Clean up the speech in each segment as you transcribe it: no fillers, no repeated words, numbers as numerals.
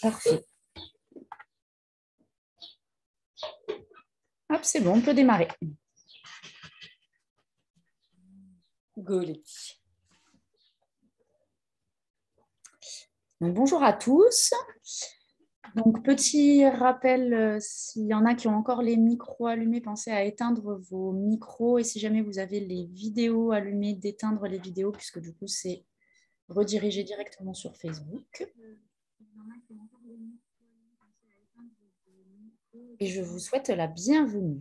Parfait. Hop, c'est bon, on peut démarrer. Go les petits. Donc, bonjour à tous. Donc, petit rappel, s'il y en a qui ont encore les micros allumés, pensez à éteindre vos micros. Et si jamais vous avez les vidéos allumées, d'éteindre les vidéos, puisque du coup, c'est redirigé directement sur Facebook. Et je vous souhaite la bienvenue.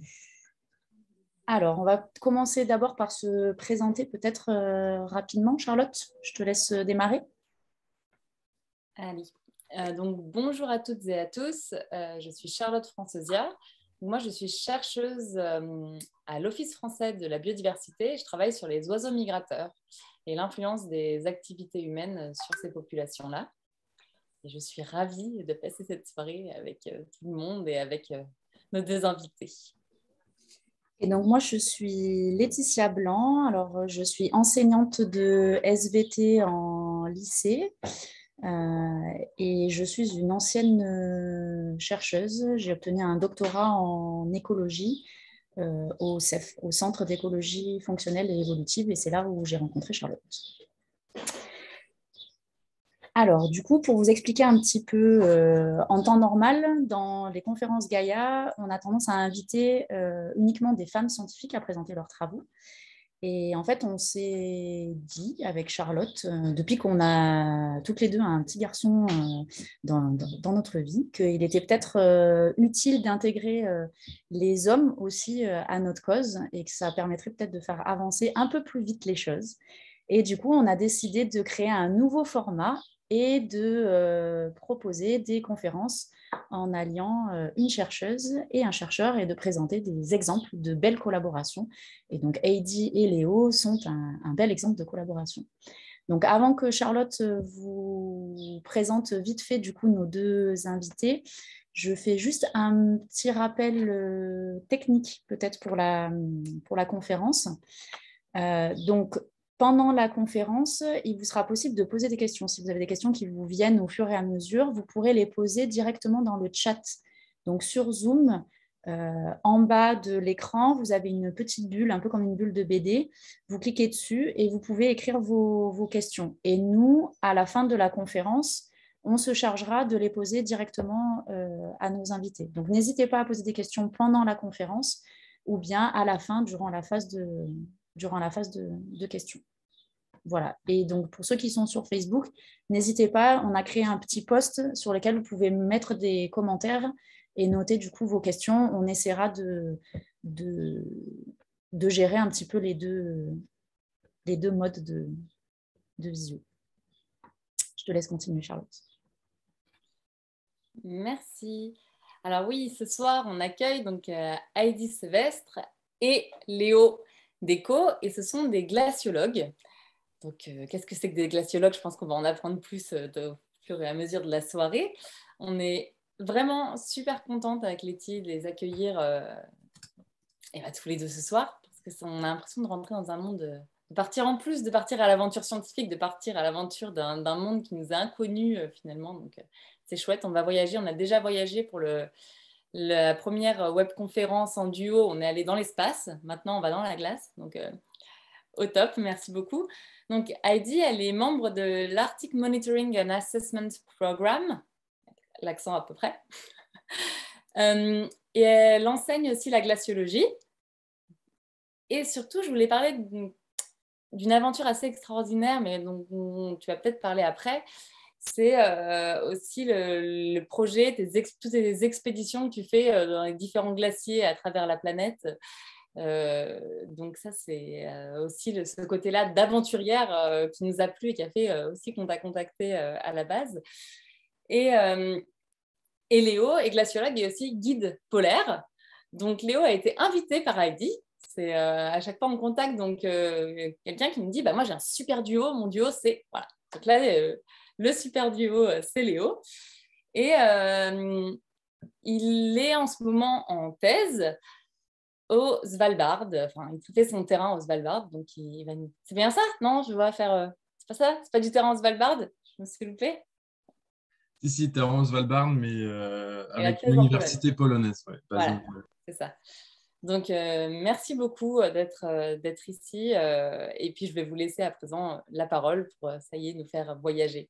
Alors, on va commencer d'abord par se présenter peut-être rapidement. Charlotte, je te laisse démarrer. Allez. Donc, bonjour à toutes et à tous. Je suis Charlotte Francesia. Moi, je suis chercheuse à l'Office français de la biodiversité. Je travaille sur les oiseaux migrateurs et l'influence des activités humaines sur ces populations-là. Et je suis ravie de passer cette soirée avec tout le monde et avec nos deux invités. Et donc, moi, je suis Laetitia Blanc. Alors, je suis enseignante de SVT en lycée et je suis une ancienne chercheuse. J'ai obtenu un doctorat en écologie au CEF, au Centre d'écologie fonctionnelle et évolutive, et c'est là où j'ai rencontré Charlotte. Alors, du coup, pour vous expliquer un petit peu, en temps normal, dans les conférences Gaïa, on a tendance à inviter uniquement des femmes scientifiques à présenter leurs travaux. Et en fait, on s'est dit avec Charlotte, depuis qu'on a toutes les deux un petit garçon dans notre vie, qu'il était peut-être utile d'intégrer les hommes aussi à notre cause et que ça permettrait peut-être de faire avancer un peu plus vite les choses. Et du coup, on a décidé de créer un nouveau format et de proposer des conférences en alliant une chercheuse et un chercheur et de présenter des exemples de belles collaborations. Et donc, Heidi et Léo sont un bel exemple de collaboration. Donc, avant que Charlotte vous présente vite fait du coup nos deux invités, je fais juste un petit rappel technique peut-être pour la conférence. Donc, pendant la conférence, il vous sera possible de poser des questions. Si vous avez des questions qui vous viennent au fur et à mesure, vous pourrez les poser directement dans le chat. Donc, sur Zoom, en bas de l'écran, vous avez une petite bulle, un peu comme une bulle de BD. Vous cliquez dessus et vous pouvez écrire vos questions. Et nous, à la fin de la conférence, on se chargera de les poser directement à nos invités. Donc, n'hésitez pas à poser des questions pendant la conférence ou bien à la fin, durant la phase de questions. Voilà. Et donc, pour ceux qui sont sur Facebook, n'hésitez pas, on a créé un petit post sur lequel vous pouvez mettre des commentaires et noter du coup vos questions. On essaiera de gérer un petit peu les deux modes de visio. Je te laisse continuer, Charlotte. Merci. Alors oui, ce soir, on accueille donc Heidi Sevestre et Léo Déco, et ce sont des glaciologues. Donc, qu'est-ce que c'est que des glaciologues? Je pense qu'on va en apprendre plus au fur et à mesure de la soirée. On est vraiment super contente avec Letty de les accueillir tous les deux ce soir, parce qu'on a l'impression de rentrer dans un monde, de partir à l'aventure scientifique, de partir à l'aventure d'un monde qui nous est inconnu finalement. Donc, c'est chouette, on va voyager. On a déjà voyagé pour la première webconférence en duo. On est allé dans l'espace. Maintenant, on va dans la glace. Donc, au top, merci beaucoup. Donc, Heidi, elle est membre de l'Arctic Monitoring and Assessment Program, l'accent à peu près. Et elle enseigne aussi la glaciologie. Et surtout, je voulais parler d'une aventure assez extraordinaire, mais dont tu vas peut-être parler après. C'est aussi le projet, toutes les expéditions que tu fais dans les différents glaciers à travers la planète. Donc ça, c'est aussi ce côté-là d'aventurière qui nous a plu et qui a fait aussi qu'on t'a contacté à la base. Et Léo est glaciologue et aussi guide polaire. Donc Léo a été invité par Heidi. C'est à chaque fois on contacte donc quelqu'un qui me dit moi j'ai un super duo, mon duo c'est voilà. Donc là le super duo c'est Léo et il est en ce moment en thèse au Svalbard. Enfin, il fait son terrain au Svalbard. Donc, c'est bien ça? Non, je vois faire... C'est pas ça? C'est pas du terrain au Svalbard? Je me suis loupée. Si, tu es en Svalbard, mais Et la avec une thèse en Pologne. université polonaise. Ouais, basée en Voilà, Pologne. c'est ça. Donc, merci beaucoup d'être ici. Et puis, je vais vous laisser à présent la parole pour, ça y est, nous faire voyager.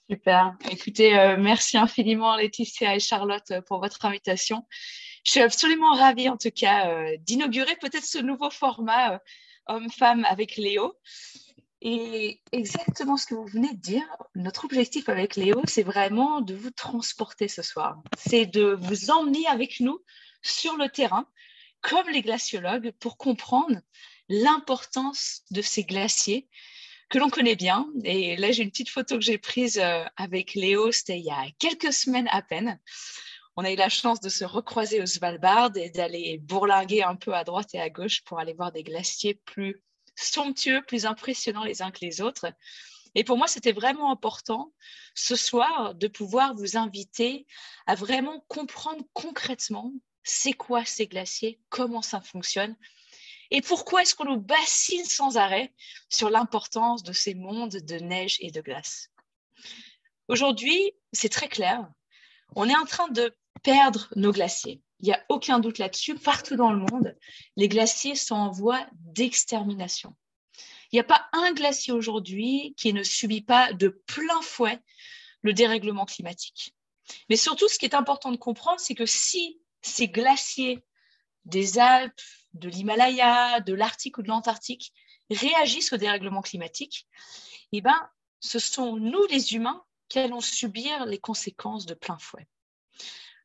Super. Écoutez, merci infiniment Laetitia et Charlotte pour votre invitation. Je suis absolument ravie en tout cas d'inaugurer peut-être ce nouveau format homme-femme avec Léo. Et exactement ce que vous venez de dire, notre objectif avec Léo, c'est vraiment de vous transporter ce soir. C'est de vous emmener avec nous sur le terrain, comme les glaciologues, pour comprendre l'importance de ces glaciers que l'on connaît bien. Et là, j'ai une petite photo que j'ai prise avec Léo, c'était il y a quelques semaines à peine. On a eu la chance de se recroiser au Svalbard et d'aller bourlinguer un peu à droite et à gauche pour aller voir des glaciers plus somptueux, plus impressionnants les uns que les autres. Et pour moi, c'était vraiment important ce soir de pouvoir vous inviter à vraiment comprendre concrètement c'est quoi ces glaciers, comment ça fonctionne et pourquoi est-ce qu'on nous bassine sans arrêt sur l'importance de ces mondes de neige et de glace. Aujourd'hui, c'est très clair, on est en train de perdre nos glaciers. Il n'y a aucun doute là-dessus. Partout dans le monde, les glaciers sont en voie d'extermination. Il n'y a pas un glacier aujourd'hui qui ne subit pas de plein fouet le dérèglement climatique. Mais surtout, ce qui est important de comprendre, c'est que si ces glaciers des Alpes, de l'Himalaya, de l'Arctique ou de l'Antarctique réagissent au dérèglement climatique, eh ben, ce sont nous, les humains, qui allons subir les conséquences de plein fouet.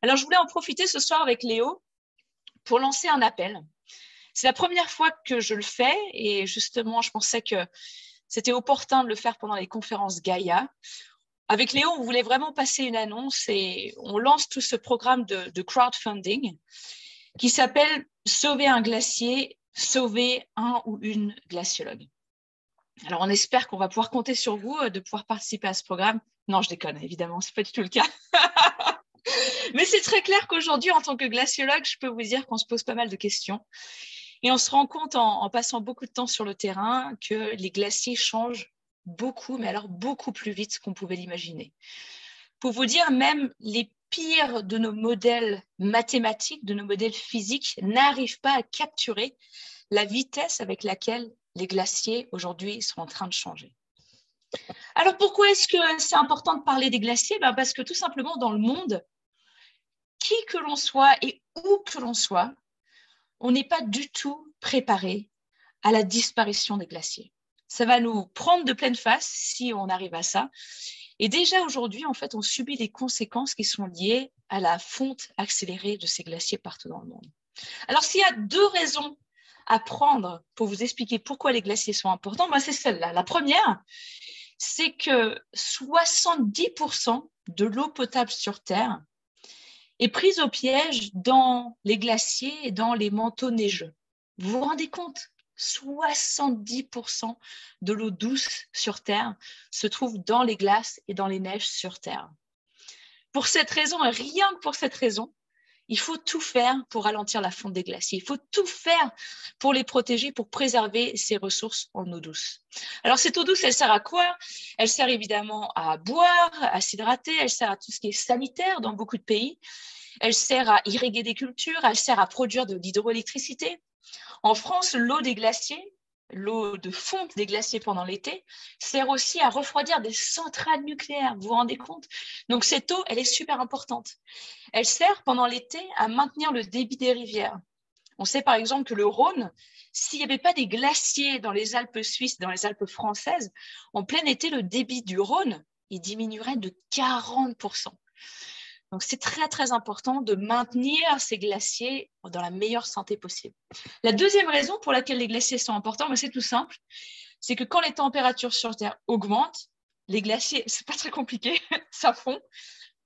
Alors, je voulais en profiter ce soir avec Léo pour lancer un appel. C'est la première fois que je le fais et justement, je pensais que c'était opportun de le faire pendant les conférences Gaïa. Avec Léo, on voulait vraiment passer une annonce et on lance tout ce programme de crowdfunding qui s'appelle « Sauver un glacier, sauver un ou une glaciologue ». Alors, on espère qu'on va pouvoir compter sur vous de pouvoir participer à ce programme. Non, je déconne, évidemment, ce n'est pas du tout le cas. Mais c'est très clair qu'aujourd'hui, en tant que glaciologue, je peux vous dire qu'on se pose pas mal de questions. Et on se rend compte en passant beaucoup de temps sur le terrain que les glaciers changent beaucoup, mais alors beaucoup plus vite qu'on pouvait l'imaginer. Pour vous dire, même les pires de nos modèles mathématiques, de nos modèles physiques, n'arrivent pas à capturer la vitesse avec laquelle les glaciers aujourd'hui sont en train de changer. Alors pourquoi est-ce que c'est important de parler des glaciers? Parce que tout simplement dans le monde, qui que l'on soit et où que l'on soit, on n'est pas du tout préparé à la disparition des glaciers. Ça va nous prendre de pleine face si on arrive à ça. Et déjà aujourd'hui, en fait, on subit des conséquences qui sont liées à la fonte accélérée de ces glaciers partout dans le monde. Alors, s'il y a deux raisons à prendre pour vous expliquer pourquoi les glaciers sont importants, c'est celle-là. La première, c'est que 70% de l'eau potable sur Terre est prise au piège dans les glaciers et dans les manteaux neigeux. Vous vous rendez compte? 70% de l'eau douce sur Terre se trouve dans les glaces et dans les neiges sur Terre. Pour cette raison, et rien que pour cette raison, il faut tout faire pour ralentir la fonte des glaciers. Il faut tout faire pour les protéger, pour préserver ces ressources en eau douce. Alors, cette eau douce, elle sert à quoi? Elle sert évidemment à boire, à s'hydrater, elle sert à tout ce qui est sanitaire dans beaucoup de pays. Elle sert à irriguer des cultures, elle sert à produire de l'hydroélectricité. En France, l'eau des glaciers, l'eau de fonte des glaciers pendant l'été, sert aussi à refroidir des centrales nucléaires. Vous vous rendez compte? Donc, cette eau, elle est super importante. Elle sert pendant l'été à maintenir le débit des rivières. On sait par exemple que le Rhône, s'il n'y avait pas des glaciers dans les Alpes suisses, dans les Alpes françaises, en plein été, le débit du Rhône, il diminuerait de 40%. Donc, c'est très, très important de maintenir ces glaciers dans la meilleure santé possible. La deuxième raison pour laquelle les glaciers sont importants, c'est tout simple, c'est que quand les températures sur Terre augmentent, les glaciers, c'est pas très compliqué, ça fond,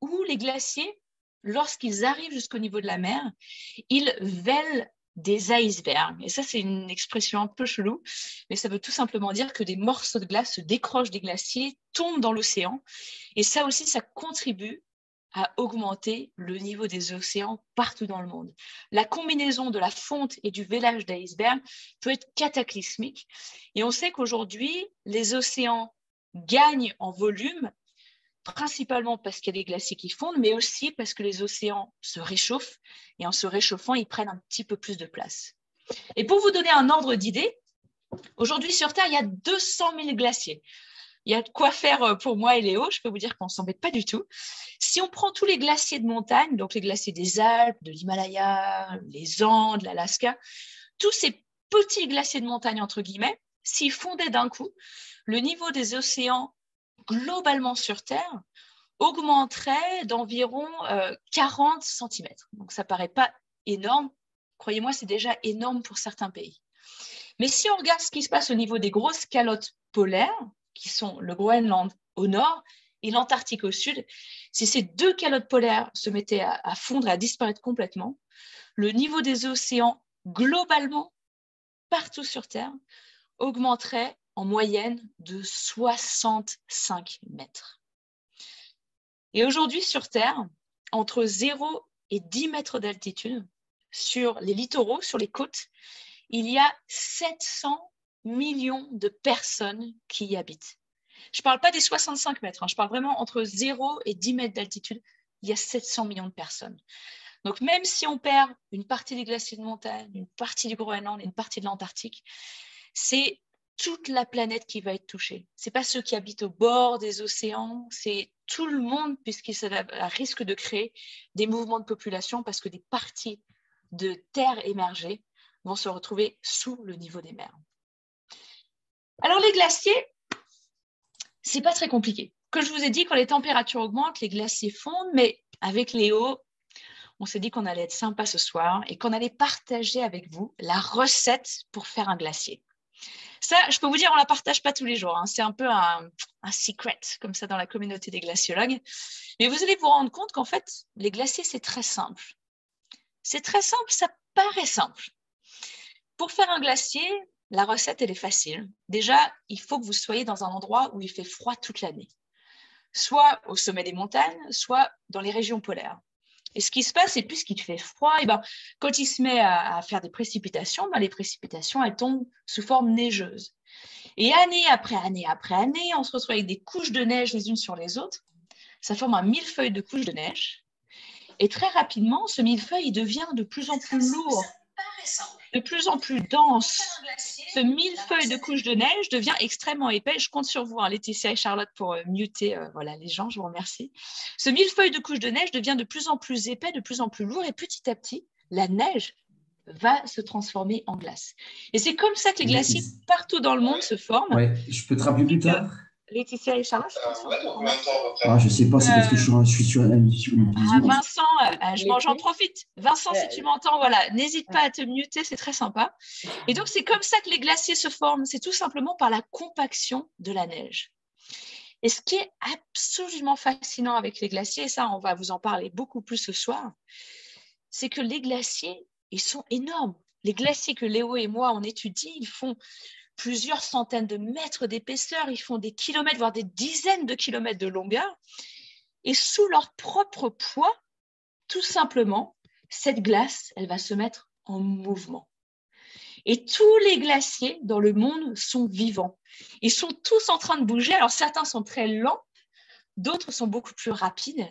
ou les glaciers, lorsqu'ils arrivent jusqu'au niveau de la mer, ils vèlent des icebergs. Et ça, c'est une expression un peu chelou, mais ça veut tout simplement dire que des morceaux de glace se décrochent des glaciers, tombent dans l'océan. Et ça aussi, ça contribue à augmenter le niveau des océans partout dans le monde. La combinaison de la fonte et du vélage d'iceberg peut être cataclysmique. Et on sait qu'aujourd'hui, les océans gagnent en volume, principalement parce qu'il y a des glaciers qui fondent, mais aussi parce que les océans se réchauffent. Et en se réchauffant, ils prennent un petit peu plus de place. Et pour vous donner un ordre d'idée, aujourd'hui sur Terre, il y a 200 000 glaciers. Il y a de quoi faire pour moi et Léo. Je peux vous dire qu'on ne s'embête pas du tout. Si on prend tous les glaciers de montagne, donc les glaciers des Alpes, de l'Himalaya, les Andes, l'Alaska, tous ces petits glaciers de montagne, entre guillemets, s'ils fondaient d'un coup, le niveau des océans globalement sur Terre augmenterait d'environ 40 cm. Donc, ça ne paraît pas énorme. Croyez-moi, c'est déjà énorme pour certains pays. Mais si on regarde ce qui se passe au niveau des grosses calottes polaires, qui sont le Groenland au nord et l'Antarctique au sud, si ces deux calottes polaires se mettaient à fondre et à disparaître complètement, le niveau des océans globalement, partout sur Terre, augmenterait en moyenne de 65 mètres. Et aujourd'hui sur Terre, entre 0 et 10 mètres d'altitude, sur les littoraux, sur les côtes, il y a 700 millions de personnes qui y habitent. Je ne parle pas des 65 mètres, je parle vraiment entre 0 et 10 mètres d'altitude, il y a 700 millions de personnes. Donc même si on perd une partie des glaciers de montagne, une partie du Groenland et une partie de l'Antarctique, c'est toute la planète qui va être touchée. Ce n'est pas ceux qui habitent au bord des océans, c'est tout le monde, puisqu'il risque de créer des mouvements de population parce que des parties de terre émergées vont se retrouver sous le niveau des mers. Alors les glaciers, c'est pas très compliqué. Comme je vous ai dit, quand les températures augmentent, les glaciers fondent, mais avec Léo, on s'est dit qu'on allait être sympa ce soir et qu'on allait partager avec vous la recette pour faire un glacier. Ça, je peux vous dire, on ne la partage pas tous les jours. C'est un peu un secret, comme ça, dans la communauté des glaciologues. Mais vous allez vous rendre compte qu'en fait, les glaciers, c'est très simple. C'est très simple, ça paraît simple. Pour faire un glacier, la recette, elle est facile. Déjà, il faut que vous soyez dans un endroit où il fait froid toute l'année. Soit au sommet des montagnes, soit dans les régions polaires. Et ce qui se passe, c'est puisqu'il fait froid, quand il se met à faire des précipitations, les précipitations, elles tombent sous forme neigeuse. Et année après année après année, on se retrouve avec des couches de neige les unes sur les autres. Ça forme un millefeuille de couches de neige. Et très rapidement, ce millefeuille il devient de plus en plus lourd, de plus en plus dense. Ce millefeuille de couches de neige devient extrêmement épais. Je compte sur vous, Laetitia et Charlotte, pour muter les gens. Je vous remercie. Ce millefeuille de couches de neige devient de plus en plus épais, de plus en plus lourd. Et petit à petit, la neige va se transformer en glace. Et c'est comme ça que les glaciers partout dans le monde se forment. Ouais, je peux te rappeler plus tard. Laetitia et Charlotte, je ne sais pas, c'est parce que je suis sur une vision. Vincent, j'en profite. Vincent, si tu m'entends, voilà, n'hésite pas à te muter, c'est très sympa. Et donc, c'est comme ça que les glaciers se forment. C'est tout simplement par la compaction de la neige. Et ce qui est absolument fascinant avec les glaciers, et ça, on va vous en parler beaucoup plus ce soir, c'est que les glaciers, ils sont énormes. Les glaciers que Léo et moi, on étudie, ils font plusieurs centaines de mètres d'épaisseur, ils font des kilomètres, voire des dizaines de kilomètres de longueur. Et sous leur propre poids, tout simplement, cette glace, elle va se mettre en mouvement. Et tous les glaciers dans le monde sont vivants. Ils sont tous en train de bouger. Alors, certains sont très lents, d'autres sont beaucoup plus rapides.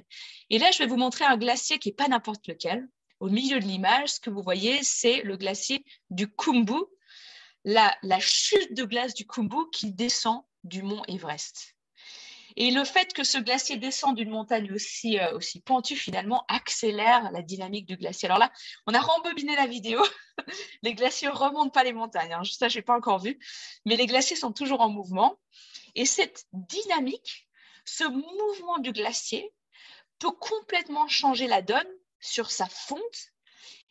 Et là, je vais vous montrer un glacier qui n'est pas n'importe lequel. Au milieu de l'image, ce que vous voyez, c'est le glacier du Khumbu, la chute de glace du Khumbu qui descend du mont Everest. Et le fait que ce glacier descend d'une montagne aussi pentue, finalement, accélère la dynamique du glacier. Alors là, on a rembobiné la vidéo. Les glaciers ne remontent pas les montagnes. Ça, je n'ai pas encore vu. Mais les glaciers sont toujours en mouvement. Et cette dynamique, ce mouvement du glacier, peut complètement changer la donne sur sa fonte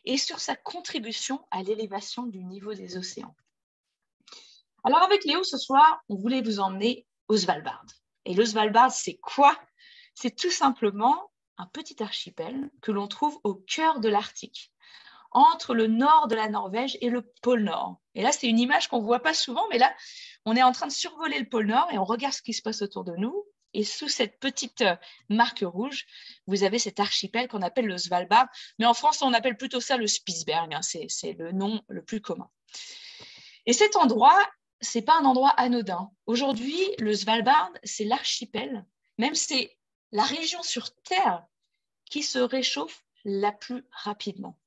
et sur sa contribution à l'élévation du niveau des océans. Alors, avec Léo, ce soir, on voulait vous emmener au Svalbard. Et le Svalbard, c'est quoi? C'est tout simplement un petit archipel que l'on trouve au cœur de l'Arctique, entre le nord de la Norvège et le pôle Nord. Et là, c'est une image qu'on ne voit pas souvent, mais là, on est en train de survoler le pôle Nord et on regarde ce qui se passe autour de nous. Et sous cette petite marque rouge, vous avez cet archipel qu'on appelle le Svalbard. Mais en France, on appelle plutôt ça le Spitsberg. Hein, c'est le nom le plus commun. Et cet endroit, ce n'est pas un endroit anodin. Aujourd'hui, le Svalbard, c'est l'archipel, même c'est la région sur Terre qui se réchauffe la plus rapidement.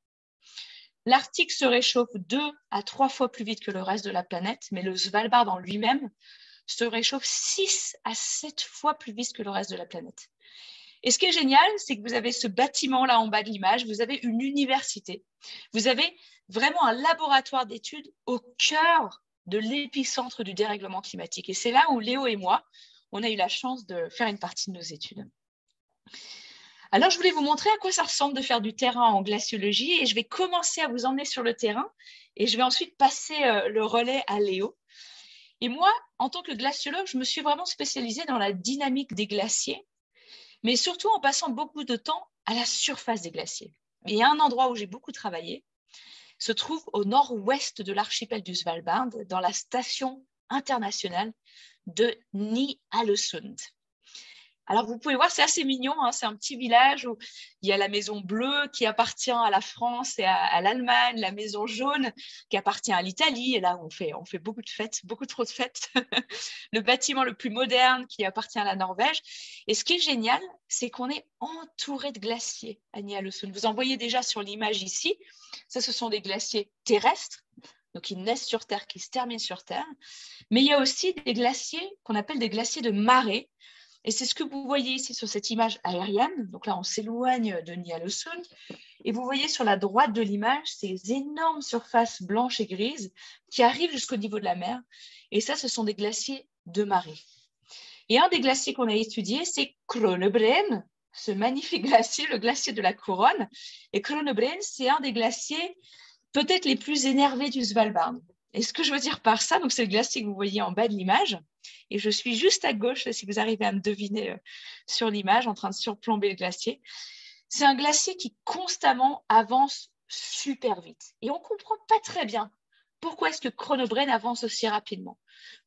L'Arctique se réchauffe 2 à 3 fois plus vite que le reste de la planète, mais le Svalbard en lui-même se réchauffe 6 à 7 fois plus vite que le reste de la planète. Et ce qui est génial, c'est que vous avez ce bâtiment-là en bas de l'image, vous avez une université, vous avez vraiment un laboratoire d'études au cœur de l'épicentre du dérèglement climatique. Et c'est là où Léo et moi, on a eu la chance de faire une partie de nos études. Alors, je voulais vous montrer à quoi ça ressemble de faire du terrain en glaciologie et je vais commencer à vous emmener sur le terrain et je vais ensuite passer le relais à Léo. Et moi, en tant que glaciologue, je me suis vraiment spécialisée dans la dynamique des glaciers, mais surtout en passant beaucoup de temps à la surface des glaciers. Et il y a un endroit où j'ai beaucoup travaillé, se trouve au nord-ouest de l'archipel du Svalbard, dans la station internationale de Ny-Ålesund. Alors, vous pouvez voir, c'est assez mignon, hein, c'est un petit village où il y a la maison bleue qui appartient à la France et à l'Allemagne, la maison jaune qui appartient à l'Italie, et là, on fait beaucoup de fêtes, beaucoup trop de fêtes. Le bâtiment le plus moderne qui appartient à la Norvège. Et ce qui est génial, c'est qu'on est entouré de glaciers à Ny-Ålesund. Vous en voyez déjà sur l'image ici. Ça, ce sont des glaciers terrestres. Donc, ils naissent sur Terre, qui se terminent sur Terre. Mais il y a aussi des glaciers qu'on appelle des glaciers de marée. Et c'est ce que vous voyez ici sur cette image aérienne. Donc là, on s'éloigne de Ny-Ålesund. Et vous voyez sur la droite de l'image ces énormes surfaces blanches et grises qui arrivent jusqu'au niveau de la mer. Et ça, ce sont des glaciers de marée. Et un des glaciers qu'on a étudié, c'est Kronebreen, ce magnifique glacier, le glacier de la couronne. Et Kronebreen, c'est un des glaciers peut-être les plus énervés du Svalbard. Et ce que je veux dire par ça, donc c'est le glacier que vous voyez en bas de l'image. Et je suis juste à gauche, si vous arrivez à me deviner sur l'image, en train de surplomber le glacier. C'est un glacier qui constamment avance super vite. Et on ne comprend pas très bien pourquoi est-ce que Kronebreen avance aussi rapidement.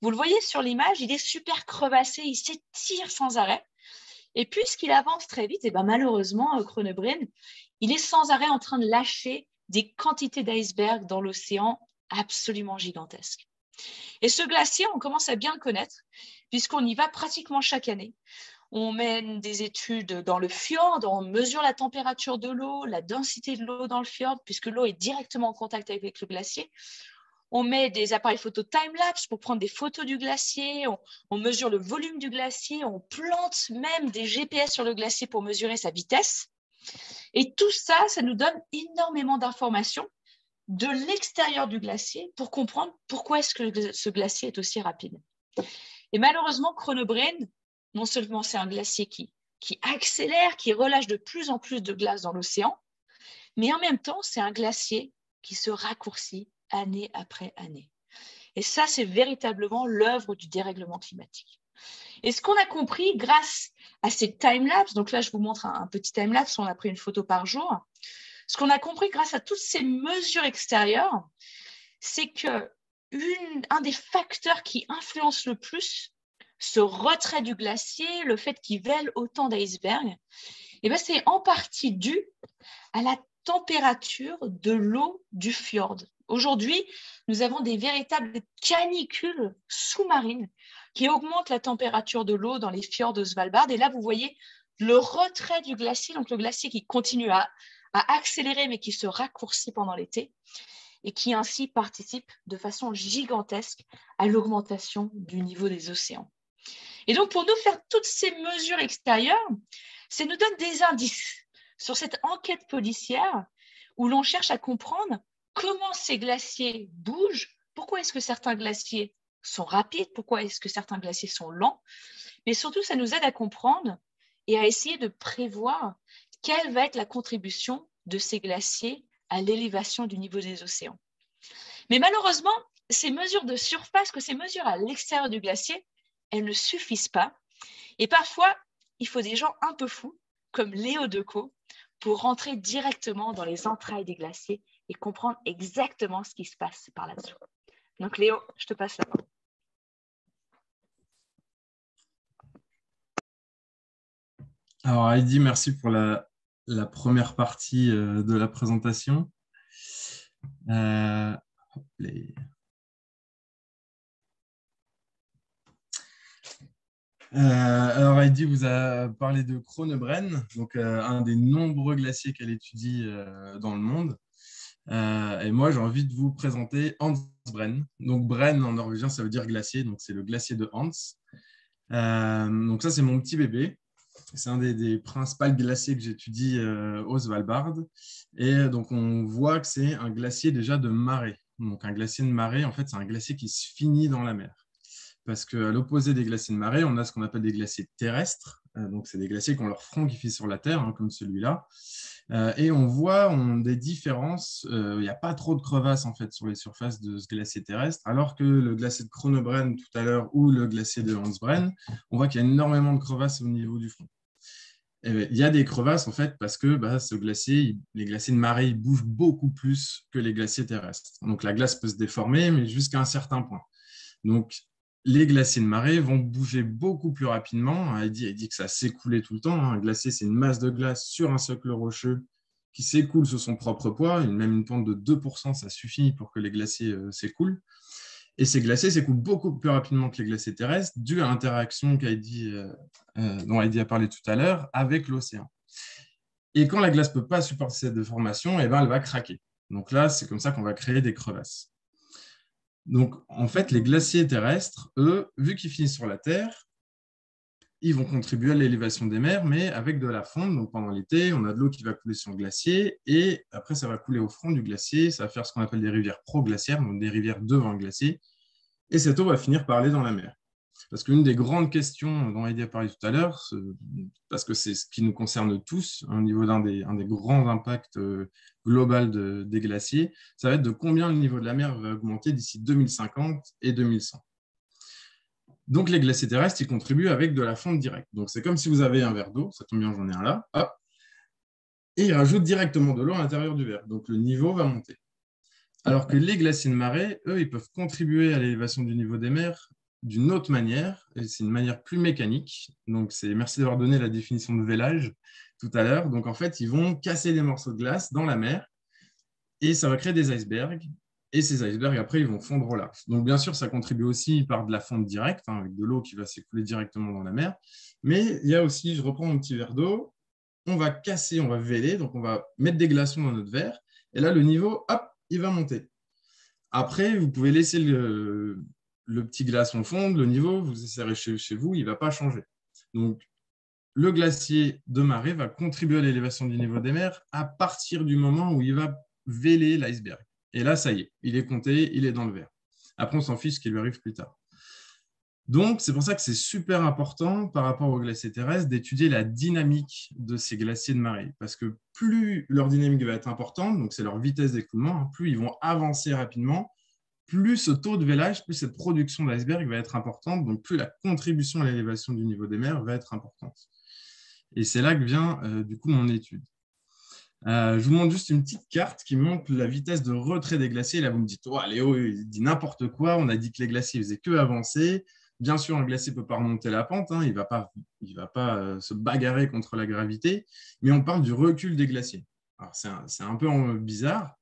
Vous le voyez sur l'image, il est super crevassé, il s'étire sans arrêt. Et puisqu'il avance très vite, et ben malheureusement, Kronebreen, il est sans arrêt en train de lâcher des quantités d'icebergs dans l'océan absolument gigantesques. Et ce glacier, on commence à bien le connaître, puisqu'on y va pratiquement chaque année. On mène des études dans le fjord, on mesure la température de l'eau, la densité de l'eau dans le fjord, puisque l'eau est directement en contact avec le glacier. On met des appareils photo time-lapse pour prendre des photos du glacier, on mesure le volume du glacier, on plante même des GPS sur le glacier pour mesurer sa vitesse. Et tout ça, ça nous donne énormément d'informations de l'extérieur du glacier pour comprendre pourquoi est-ce que ce glacier est aussi rapide. Et malheureusement, Kronebreen, non seulement c'est un glacier qui accélère, qui relâche de plus en plus de glace dans l'océan, mais en même temps, c'est un glacier qui se raccourcit année après année. Et ça, c'est véritablement l'œuvre du dérèglement climatique. Et ce qu'on a compris grâce à ces time-lapse, donc là, je vous montre un petit time-lapse, on a pris une photo par jour. Ce qu'on a compris grâce à toutes ces mesures extérieures, c'est qu'un des facteurs qui influence le plus ce retrait du glacier, le fait qu'il vèle autant d'icebergs, c'est en partie dû à la température de l'eau du fjord. Aujourd'hui, nous avons des véritables canicules sous-marines qui augmentent la température de l'eau dans les fjords de Svalbard. Et là, vous voyez le retrait du glacier, donc le glacier qui continue à accélérer, mais qui se raccourcit pendant l'été et qui ainsi participe de façon gigantesque à l'augmentation du niveau des océans. Et donc, pour nous faire toutes ces mesures extérieures, ça nous donne des indices sur cette enquête policière où l'on cherche à comprendre comment ces glaciers bougent, pourquoi est-ce que certains glaciers sont rapides, pourquoi est-ce que certains glaciers sont lents, mais surtout, ça nous aide à comprendre et à essayer de prévoir quelle va être la contribution de ces glaciers à l'élévation du niveau des océans. Mais malheureusement, ces mesures de surface, ces mesures à l'extérieur du glacier, elles ne suffisent pas. Et parfois, il faut des gens un peu fous, comme Léo Decaux, pour rentrer directement dans les entrailles des glaciers et comprendre exactement ce qui se passe par là-dessous. Donc Léo, je te passe la main. Alors Heidi, merci pour la première partie de la présentation. Hop, alors Heidi vous a parlé de Kronebreen, donc un des nombreux glaciers qu'elle étudie dans le monde. Et moi, j'ai envie de vous présenter Hansbreen. Donc Breen en norvégien, ça veut dire glacier, donc c'est le glacier de Hans. Donc ça, c'est mon petit bébé. C'est un des principaux glaciers que j'étudie au Svalbard. Et donc, on voit que c'est un glacier déjà de marée. Donc, un glacier de marée, en fait, c'est un glacier qui se finit dans la mer. Parce qu'à l'opposé des glaciers de marée, on a ce qu'on appelle des glaciers terrestres. Donc, c'est des glaciers qui ont leur front qui finit sur la Terre, hein, comme celui-là. Et on voit des différences. Il n'y a pas trop de crevasses en fait, sur les surfaces de ce glacier terrestre, alors que le glacier de Kronebreen tout à l'heure ou le glacier de Hansbreen, on voit qu'il y a énormément de crevasses au niveau du front. Et il y a des crevasses en fait parce que ce glacier, les glaciers de marée ils bougent beaucoup plus que les glaciers terrestres. Donc la glace peut se déformer, mais jusqu'à un certain point. Donc les glaciers de marée vont bouger beaucoup plus rapidement. Elle dit que ça s'écoulait tout le temps. Un glacier, c'est une masse de glace sur un socle rocheux qui s'écoule sous son propre poids. Même une pente de 2%, ça suffit pour que les glaciers s'écoulent. Et ces glaciers s'écoulent beaucoup plus rapidement que les glaciers terrestres, dû à l'interaction dont Heidi a parlé tout à l'heure avec l'océan. Et quand la glace ne peut pas supporter cette déformation, elle va craquer. Donc là, c'est comme ça qu'on va créer des crevasses. Donc, en fait, les glaciers terrestres, eux, vu qu'ils finissent sur la Terre, ils vont contribuer à l'élévation des mers, mais avec de la fonte. Donc, pendant l'été, on a de l'eau qui va couler sur le glacier, et après, ça va couler au front du glacier. Ça va faire ce qu'on appelle des rivières proglaciaires, donc des rivières devant le glacier. Et cette eau va finir par aller dans la mer. Parce qu'une des grandes questions dont Heidi a parlé tout à l'heure, parce que c'est ce qui nous concerne tous, au niveau d'un des grands impacts global des glaciers, ça va être de combien le niveau de la mer va augmenter d'ici 2050 et 2100. Donc les glaciers terrestres, ils contribuent avec de la fonte directe. Donc c'est comme si vous avez un verre d'eau, ça tombe bien, j'en ai un là, hop, et ils rajoutent directement de l'eau à l'intérieur du verre. Donc le niveau va monter. Alors que les glaciers de marée, eux, ils peuvent contribuer à l'élévation du niveau des mers d'une autre manière, et c'est une manière plus mécanique. Donc, merci d'avoir donné la définition de vélage tout à l'heure. Donc, en fait, ils vont casser des morceaux de glace dans la mer et ça va créer des icebergs. Et ces icebergs, après, ils vont fondre au large. Donc, bien sûr, ça contribue aussi par de la fonte directe, hein, avec de l'eau qui va s'écouler directement dans la mer. Mais il y a aussi, je reprends mon petit verre d'eau, on va casser, on va véler, donc on va mettre des glaçons dans notre verre. Et là, le niveau, hop, il va monter. Après, vous pouvez laisser le petit glaçon fondre, le niveau, vous essayerez chez vous, il ne va pas changer. Donc, le glacier de marée va contribuer à l'élévation du niveau des mers à partir du moment où il va véler l'iceberg. Et là, ça y est, il est compté, il est dans le verre. Après, on s'en fiche ce qui lui arrive plus tard. Donc, c'est pour ça que c'est super important par rapport aux glaciers terrestres d'étudier la dynamique de ces glaciers de marée. Parce que plus leur dynamique va être importante, donc c'est leur vitesse d'écoulement, hein, plus ils vont avancer rapidement, plus ce taux de vélage, plus cette production d'iceberg va être importante, donc plus la contribution à l'élévation du niveau des mers va être importante. Et c'est là que vient du coup mon étude. Je vous montre juste une petite carte qui montre la vitesse de retrait des glaciers. Là, vous me dites, oh, Léo, il dit n'importe quoi, on a dit que les glaciers ne faisaient que avancer. Bien sûr, un glacier ne peut pas remonter la pente, hein, il ne va pas se bagarrer contre la gravité, mais on parle du recul des glaciers. Alors, c'est un peu bizarre,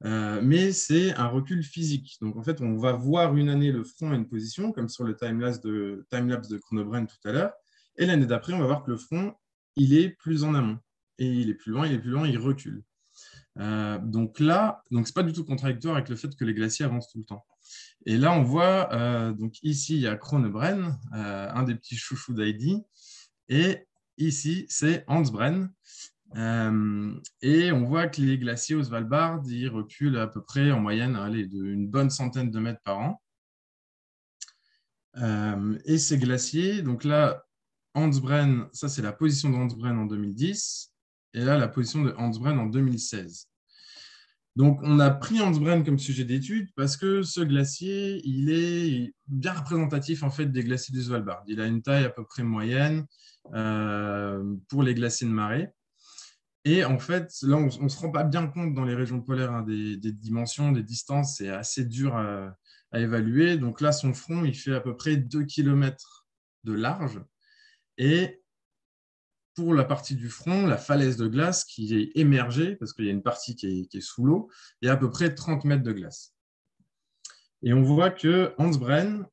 mais c'est un recul physique. Donc, en fait, on va voir une année le front à une position, comme sur le timelapse de Kronebreen tout à l'heure, et l'année d'après, on va voir que le front, il est plus en amont. Et il est plus loin, il recule. Donc là, ce n'est pas du tout contradictoire avec le fait que les glaciers avancent tout le temps. Et là, on voit, donc ici, il y a Kronebreen, un des petits chouchous d'Heidi, et ici, c'est Hansbreen. Et on voit que les glaciers au Svalbard, ils reculent à peu près en moyenne d'une bonne centaine de mètres par an. Et ces glaciers, donc là, Hansbreen, ça c'est la position de Hansbreen en 2010, et là, la position de Hansbreen en 2016. Donc, on a pris Hansbreen comme sujet d'étude parce que ce glacier, il est bien représentatif en fait des glaciers du Svalbard. Il a une taille à peu près moyenne pour les glaciers de marée. Et en fait, là, on ne se rend pas bien compte dans les régions polaires hein, des dimensions, des distances. C'est assez dur à évaluer. Donc là, son front, il fait à peu près 2 km de large. Et pour la partie du front, la falaise de glace qui est émergée, parce qu'il y a une partie qui est sous l'eau, il y a à peu près 30 mètres de glace. Et on voit que Hans Bren,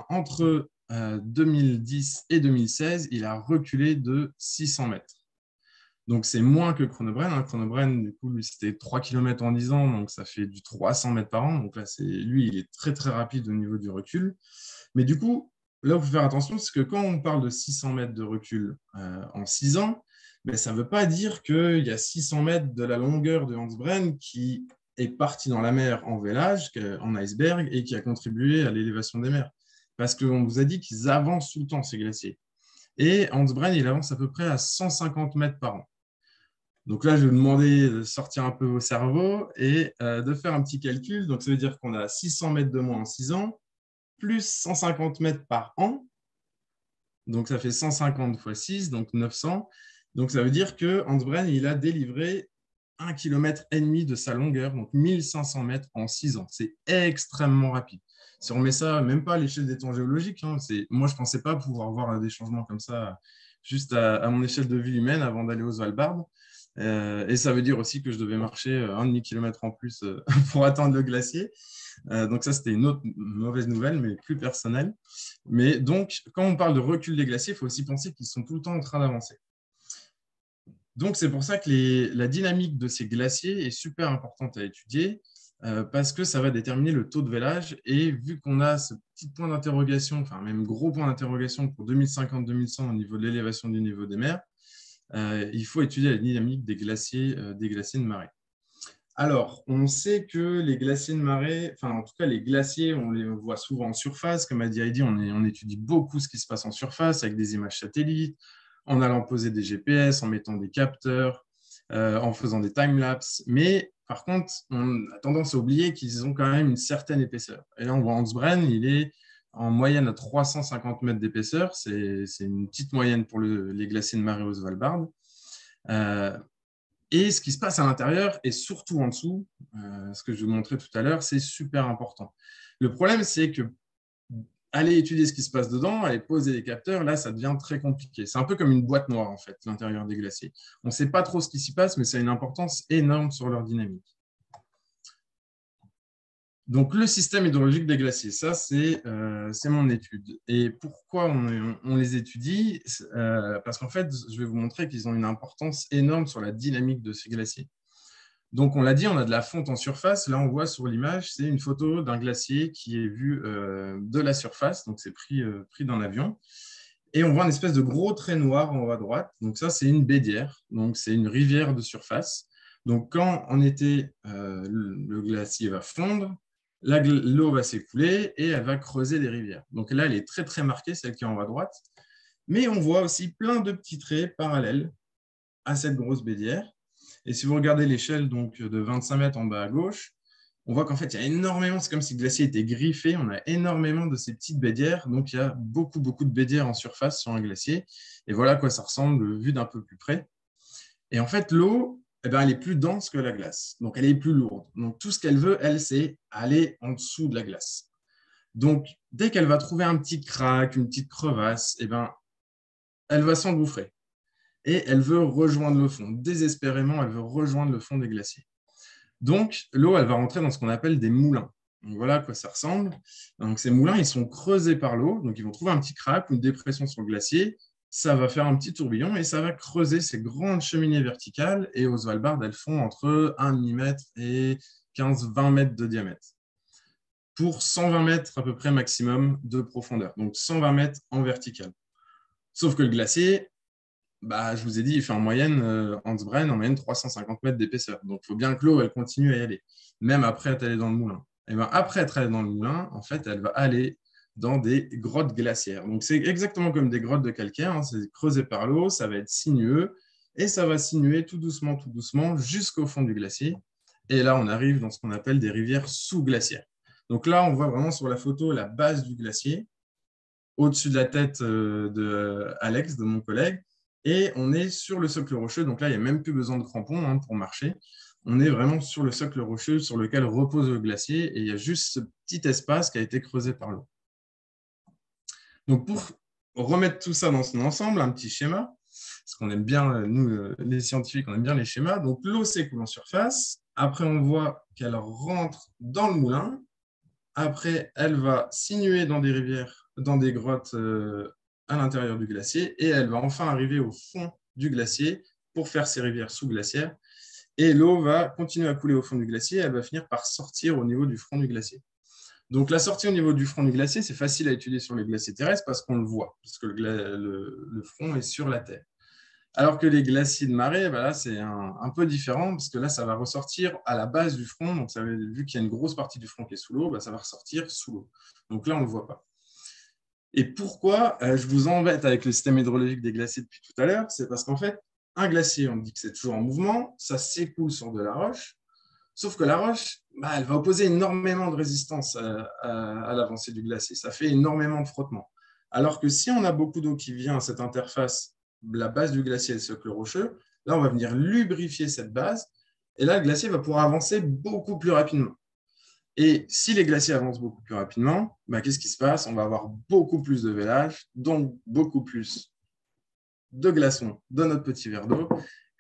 entre 2010 et 2016, il a reculé de 600 mètres. Donc, c'est moins que Krone Bren. Krone Bren, du coup, lui, c'était 3 km en 10 ans, donc ça fait du 300 mètres par an. Donc là, lui, il est très, très rapide au niveau du recul. Mais du coup, là où il faut faire attention, c'est que quand on parle de 600 mètres de recul en 6 ans, ça ne veut pas dire qu'il y a 600 mètres de la longueur de Hans Bren qui est parti dans la mer en vélage, en iceberg, et qui a contribué à l'élévation des mers. Parce qu'on vous a dit qu'ils avancent tout le temps, ces glaciers. Et Hans Bren, il avance à peu près à 150 mètres par an. Donc là, je vais vous demander de sortir un peu vos cerveaux et de faire un petit calcul. Donc, ça veut dire qu'on a 600 mètres de moins en 6 ans, plus 150 mètres par an. Donc, ça fait 150 fois 6, donc 900. Donc, ça veut dire que Hans Bren, il a délivré 1,5 km de sa longueur, donc 1500 mètres en 6 ans. C'est extrêmement rapide. Si on met ça, même pas à l'échelle des temps géologiques, moi, je ne pensais pas pouvoir voir des changements comme ça juste à mon échelle de vie humaine avant d'aller au Svalbard. Et ça veut dire aussi que je devais marcher 1,5 km en plus pour atteindre le glacier. Donc ça, c'était une autre mauvaise nouvelle, mais plus personnelle. Mais donc, quand on parle de recul des glaciers, il faut aussi penser qu'ils sont tout le temps en train d'avancer. Donc, c'est pour ça que la dynamique de ces glaciers est super importante à étudier parce que ça va déterminer le taux de vélage. Et vu qu'on a ce petit point d'interrogation, enfin même gros point d'interrogation pour 2050-2100 au niveau de l'élévation du niveau des mers, il faut étudier la dynamique des glaciers de marée. Alors, on sait que les glaciers de marée, enfin en tout cas les glaciers, on les voit souvent en surface. Comme a dit Heidi, on étudie beaucoup ce qui se passe en surface avec des images satellites, en allant poser des GPS, en mettant des capteurs, en faisant des timelapses. Mais par contre, on a tendance à oublier qu'ils ont quand même une certaine épaisseur. Et là, on voit Hans Bren, il est en moyenne à 350 mètres d'épaisseur. C'est une petite moyenne pour les glaciers de marée au Svalbard. Et ce qui se passe à l'intérieur et surtout en dessous, ce que je vous montrais tout à l'heure, c'est super important. Le problème, c'est que aller étudier ce qui se passe dedans, aller poser des capteurs, là, ça devient très compliqué. C'est un peu comme une boîte noire, en fait, l'intérieur des glaciers. On ne sait pas trop ce qui s'y passe, mais ça a une importance énorme sur leur dynamique. Donc, le système hydrologique des glaciers, ça, c'est mon étude. Et pourquoi on les étudie? Parce qu'en fait, je vais vous montrer qu'ils ont une importance énorme sur la dynamique de ces glaciers. Donc, on l'a dit, on a de la fonte en surface. Là, on voit sur l'image, c'est une photo d'un glacier qui est vu de la surface. Donc, c'est pris dans l'avion. Et on voit une espèce de gros trait noir en haut à droite. Donc, ça, c'est une bédière. Donc, c'est une rivière de surface. Donc, quand en été, le glacier va fondre, l'eau va s'écouler et elle va creuser des rivières. Donc là, elle est très, très marquée, celle qui est en haut à droite. Mais on voit aussi plein de petits traits parallèles à cette grosse bédière. Et si vous regardez l'échelle de 25 mètres en bas à gauche, on voit qu'en fait, il y a énormément, c'est comme si le glacier était griffé, on a énormément de ces petites bédières. Donc, il y a beaucoup, beaucoup de bédières en surface sur un glacier. Et voilà à quoi ça ressemble vu d'un peu plus près. Et en fait, l'eau, elle est plus dense que la glace. Donc, elle est plus lourde. Donc, tout ce qu'elle veut, elle, c'est aller en dessous de la glace. Donc, dès qu'elle va trouver un petit crack, une petite crevasse, elle va s'engouffrer. Et elle veut rejoindre le fond. Désespérément, elle veut rejoindre le fond des glaciers. Donc, l'eau, elle va rentrer dans ce qu'on appelle des moulins. Donc, voilà à quoi ça ressemble. Donc, ces moulins, ils sont creusés par l'eau. Donc, ils vont trouver un petit crack ou une dépression sur le glacier. Ça va faire un petit tourbillon et ça va creuser ces grandes cheminées verticales. Et au Svalbard, elles font entre 1 mm et 15-20 mètres de diamètre pour 120 mètres à peu près maximum de profondeur. Donc 120 mètres en vertical. Sauf que le glacier, je vous ai dit, il fait en moyenne, Hans Bren, en moyenne 350 mètres d'épaisseur. Donc il faut bien que l'eau, elle continue à y aller, même après être allée dans le moulin. Et après être allée dans le moulin, en fait, elle va aller dans des grottes glaciaires. Donc, c'est exactement comme des grottes de calcaire. C'est creusé par l'eau, ça va être sinueux et ça va sinuer tout doucement jusqu'au fond du glacier. Et là, on arrive dans ce qu'on appelle des rivières sous-glaciaires. Donc là, on voit vraiment sur la photo la base du glacier, au-dessus de la tête de Alex, de mon collègue, et on est sur le socle rocheux. Donc là, il n'y a même plus besoin de crampons pour marcher. On est vraiment sur le socle rocheux sur lequel repose le glacier et il y a juste ce petit espace qui a été creusé par l'eau. Donc, pour remettre tout ça dans son ensemble, un petit schéma, parce qu'on aime bien, nous, les scientifiques, on aime bien les schémas. Donc, l'eau s'écoule en surface. Après, on voit qu'elle rentre dans le moulin. Après, elle va sinuer dans des rivières, dans des grottes à l'intérieur du glacier. Et elle va enfin arriver au fond du glacier pour faire ses rivières sous-glaciaires. Et l'eau va continuer à couler au fond du glacier. Elle va finir par sortir au niveau du front du glacier. Donc, la sortie au niveau du front du glacier, c'est facile à étudier sur les glaciers terrestres parce qu'on le voit, parce que le front est sur la Terre. Alors que les glaciers de marée, ben là, c'est un peu différent parce que là, ça va ressortir à la base du front. Donc, vu qu'il y a une grosse partie du front qui est sous l'eau, ben, ça va ressortir sous l'eau. Donc là, on ne le voit pas. Et pourquoi je vous embête avec le système hydrologique des glaciers depuis tout à l'heure? C'est parce qu'en fait, un glacier, on dit que c'est toujours en mouvement, ça s'écoule sur de la roche. Sauf que la roche, bah, elle va opposer énormément de résistance à l'avancée du glacier. Ça fait énormément de frottement. Alors que si on a beaucoup d'eau qui vient à cette interface, la base du glacier et le socle rocheux, là, on va venir lubrifier cette base. Et là, le glacier va pouvoir avancer beaucoup plus rapidement. Et si les glaciers avancent beaucoup plus rapidement, bah, qu'est-ce qui se passe? On va avoir beaucoup plus de vélage, donc beaucoup plus de glaçons dans notre petit verre d'eau.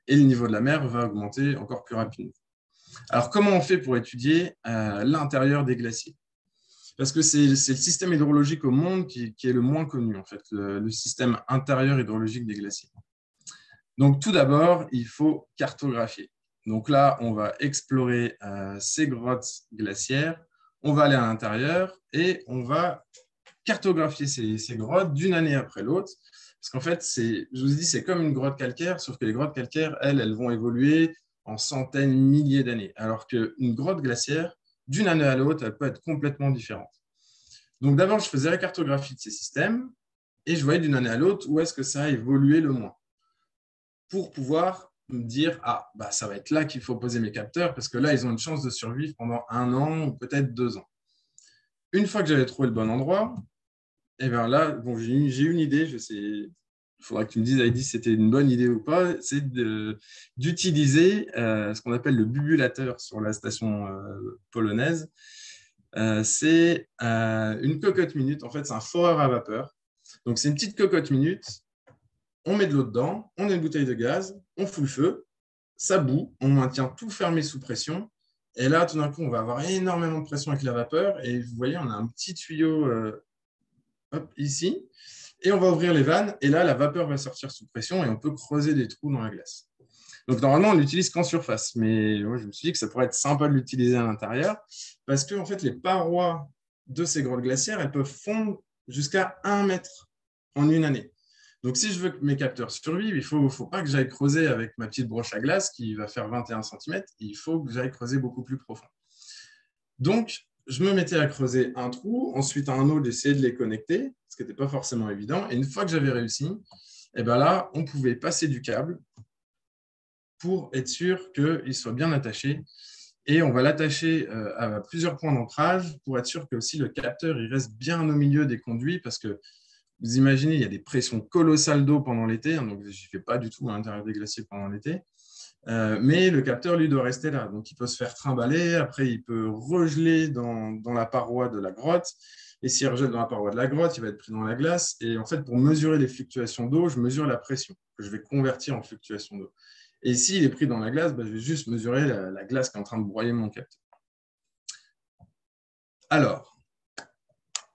Et le niveau de la mer va augmenter encore plus rapidement. Alors, comment on fait pour étudier l'intérieur des glaciers? Parce que c'est le système hydrologique au monde qui est le moins connu, en fait, le système intérieur hydrologique des glaciers. Donc, tout d'abord, il faut cartographier. Donc là, on va explorer ces grottes glaciaires, on va aller à l'intérieur et on va cartographier ces grottes d'une année après l'autre. Parce qu'en fait, je vous ai dit, c'est comme une grotte calcaire, sauf que les grottes calcaires, elles vont évoluer en centaines, milliers d'années. Alors qu'une grotte glaciaire, d'une année à l'autre, elle peut être complètement différente. Donc d'abord, je faisais la cartographie de ces systèmes et je voyais d'une année à l'autre où est-ce que ça a évolué le moins. Pour pouvoir me dire, ah, bah, ça va être là qu'il faut poser mes capteurs parce que là, ils ont une chance de survivre pendant 1 an ou peut-être 2 ans. Une fois que j'avais trouvé le bon endroit, et bien là, bon, j'ai une idée, je sais, il faudra que tu me dises, Heidi, si c'était une bonne idée ou pas, c'est d'utiliser ce qu'on appelle le bubulateur sur la station polonaise. C'est une cocotte minute, en fait, c'est un foreur à vapeur. Donc, c'est une petite cocotte minute, on met de l'eau dedans, on a une bouteille de gaz, on fout le feu, ça bout, on maintient tout fermé sous pression. Et là, tout d'un coup, on va avoir énormément de pression avec la vapeur. Et vous voyez, on a un petit tuyau ici. Et on va ouvrir les vannes. Et là, la vapeur va sortir sous pression et on peut creuser des trous dans la glace. Donc, normalement, on l'utilise qu'en surface. Mais moi, je me suis dit que ça pourrait être sympa de l'utiliser à l'intérieur parce que, en fait, les parois de ces grottes glaciaires, elles peuvent fondre jusqu'à 1 mètre en une année. Donc, si je veux que mes capteurs survivent, il ne faut pas que j'aille creuser avec ma petite broche à glace qui va faire 21 cm. Il faut que j'aille creuser beaucoup plus profond. Donc, je me mettais à creuser un trou, ensuite un autre, d'essayer de les connecter, ce qui n'était pas forcément évident. Et une fois que j'avais réussi, et ben là, on pouvait passer du câble pour être sûr qu'il soit bien attaché. Et on va l'attacher à plusieurs points d'ancrage pour être sûr que aussi le capteur il reste bien au milieu des conduits parce que vous imaginez, il y a des pressions colossales d'eau pendant l'été, hein, donc je ne fais pas du tout à l'intérieur des glaciers pendant l'été. Mais le capteur, lui, doit rester là. Donc, il peut se faire trimballer. Après, il peut regeler dans la paroi de la grotte. Et s'il regèle dans la paroi de la grotte, il va être pris dans la glace. Et en fait, pour mesurer les fluctuations d'eau, je mesure la pression que je vais convertir en fluctuation d'eau. Et s'il est pris dans la glace, je vais juste mesurer la glace qui est en train de broyer mon capteur. Alors,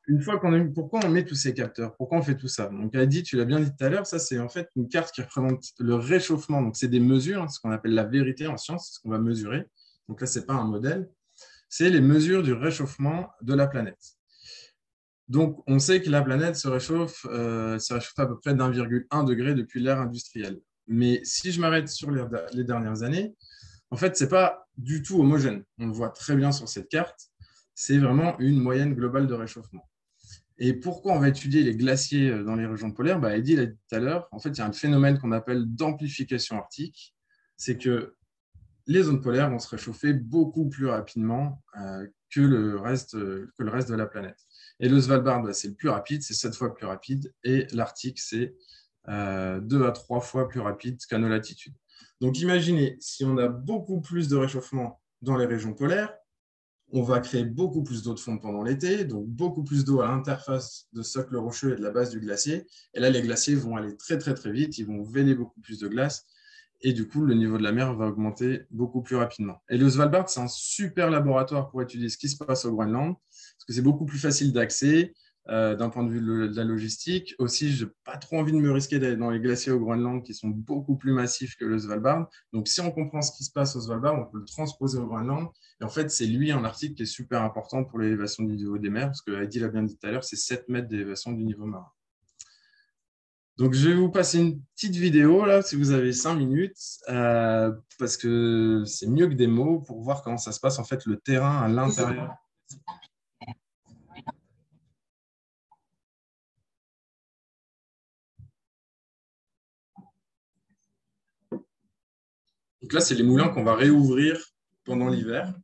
une fois qu'on a mis, pourquoi on met tous ces capteurs? Pourquoi on fait tout ça? Donc, Heidi, tu l'as bien dit tout à l'heure, ça, c'est en fait une carte qui représente le réchauffement. Donc, c'est des mesures, ce qu'on appelle la vérité en science, c'est ce qu'on va mesurer. Donc là, ce n'est pas un modèle. C'est les mesures du réchauffement de la planète. Donc, on sait que la planète se réchauffe à peu près d'1,1 degré depuis l'ère industrielle. Mais si je m'arrête sur les dernières années, en fait, ce n'est pas du tout homogène. On le voit très bien sur cette carte. C'est vraiment une moyenne globale de réchauffement. Et pourquoi on va étudier les glaciers dans les régions polaires? Heidi l'a dit tout à l'heure, en fait, il y a un phénomène qu'on appelle d'amplification arctique. C'est que les zones polaires vont se réchauffer beaucoup plus rapidement que le reste de la planète. Et le Svalbard, c'est le plus rapide, c'est 7 fois plus rapide. Et l'Arctique, c'est 2 à 3 fois plus rapide qu'à nos latitudes. Donc, imaginez, si on a beaucoup plus de réchauffement dans les régions polaires, on va créer beaucoup plus d'eau de fonte pendant l'été, donc beaucoup plus d'eau à l'interface de socle rocheux et de la base du glacier. Et là, les glaciers vont aller très, très, très vite, ils vont véler beaucoup plus de glace. Et du coup, le niveau de la mer va augmenter beaucoup plus rapidement. Et le Svalbard, c'est un super laboratoire pour étudier ce qui se passe au Groenland, parce que c'est beaucoup plus facile d'accès d'un point de vue de la logistique. Aussi, je n'ai pas trop envie de me risquer d'aller dans les glaciers au Groenland, qui sont beaucoup plus massifs que le Svalbard. Donc, si on comprend ce qui se passe au Svalbard, on peut le transposer au Groenland. Et en fait, c'est lui, en Arctique, qui est super important pour l'élévation du niveau des mers, parce que Heidi l'a bien dit tout à l'heure, c'est 7 mètres d'élévation du niveau marin. Donc, je vais vous passer une petite vidéo, là, si vous avez 5 minutes, parce que c'est mieux que des mots pour voir comment ça se passe, en fait, le terrain à l'intérieur. Donc là, c'est les moulins qu'on va réouvrir pendant l'hiver.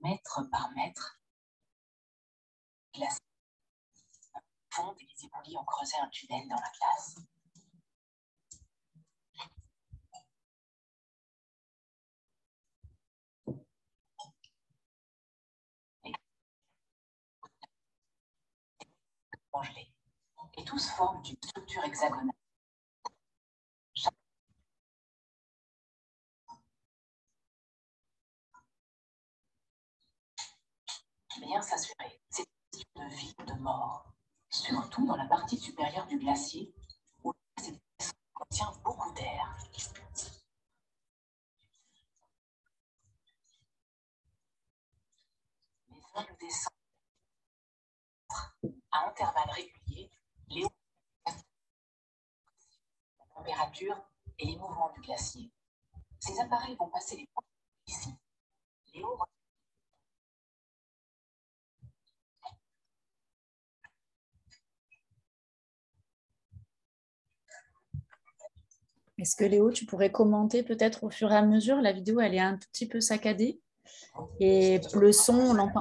Mètre par mètre, glace fonde et les éboulis ont creusé un tunnel dans la glace. Congelés. Et tous forment une structure hexagonale. Bien s'assurer, c'est une question de vie ou de mort, surtout dans la partie supérieure du glacier, où cette descente contient beaucoup d'air. Les vagues descendent à intervalles réguliers, les la température et les mouvements du glacier. Ces appareils vont passer les points ici. Les hauts. Est-ce que Léo, tu pourrais commenter peut-être au fur et à mesure? La vidéo, elle est un tout petit peu saccadée. Et le son,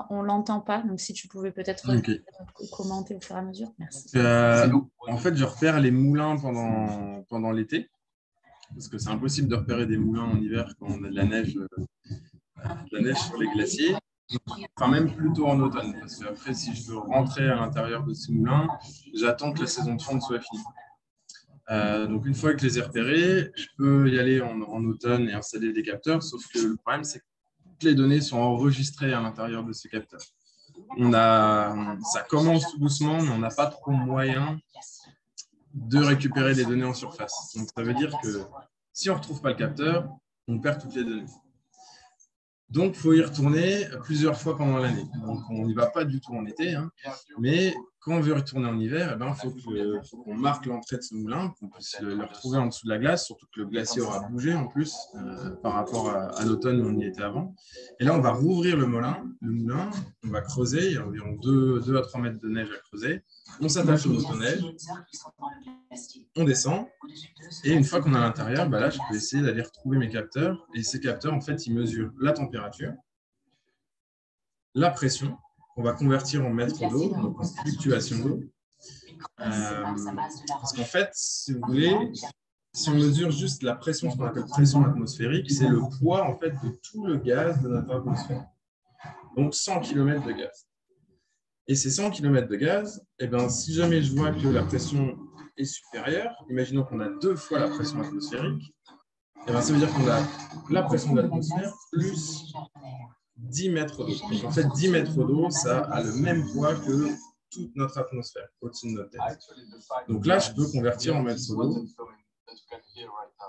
on ne l'entend pas. Donc, si tu pouvais peut-être commenter au fur et à mesure. Merci. En fait, je repère les moulins pendant l'été. Parce que c'est impossible de repérer des moulins en hiver quand on a de la neige sur les glaciers. Enfin, même plutôt en automne. Parce qu'après, si je veux rentrer à l'intérieur de ces moulins, j'attends que la saison de fonte soit finie. Donc, une fois que je les ai repérés, je peux y aller en automne et installer des capteurs. Sauf que le problème, c'est que toutes les données sont enregistrées à l'intérieur de ces capteurs. Ça commence tout doucement, mais on n'a pas trop moyen de récupérer des données en surface. Donc, ça veut dire que si on ne retrouve pas le capteur, on perd toutes les données. Donc, il faut y retourner plusieurs fois pendant l'année. Donc, on n'y va pas du tout en été, hein, mais quand on veut retourner en hiver, il faut qu'on marque l'entrée de ce moulin, qu'on puisse le retrouver en dessous de la glace, surtout que le glacier aura bougé en plus par rapport à l'automne où on y était avant. Et là, on va rouvrir le moulin, on va creuser, il y a environ 2 à 3 mètres de neige à creuser. On s'attache au motoneige, on descend, et une fois qu'on est à l'intérieur, là, je peux essayer d'aller retrouver mes capteurs. Et ces capteurs, en fait, ils mesurent la température, la pression, qu'on va convertir en mètres d'eau, donc en fluctuation d'eau. Parce qu'en fait, si vous voulez, si on mesure juste la pression, ce qu'on appelle pression atmosphérique, c'est le poids en fait, de tout le gaz de notre atmosphère. Donc 100 km de gaz. Et ces 100 km de gaz, si jamais je vois que la pression est supérieure, imaginons qu'on a 2 fois la pression atmosphérique, ça veut dire qu'on a la pression de l'atmosphère plus 10 mètres d'eau. Donc en fait, 10 mètres d'eau, ça a le même poids que toute notre atmosphère au-dessus de notre tête. Donc là, je peux convertir en mètres d'eau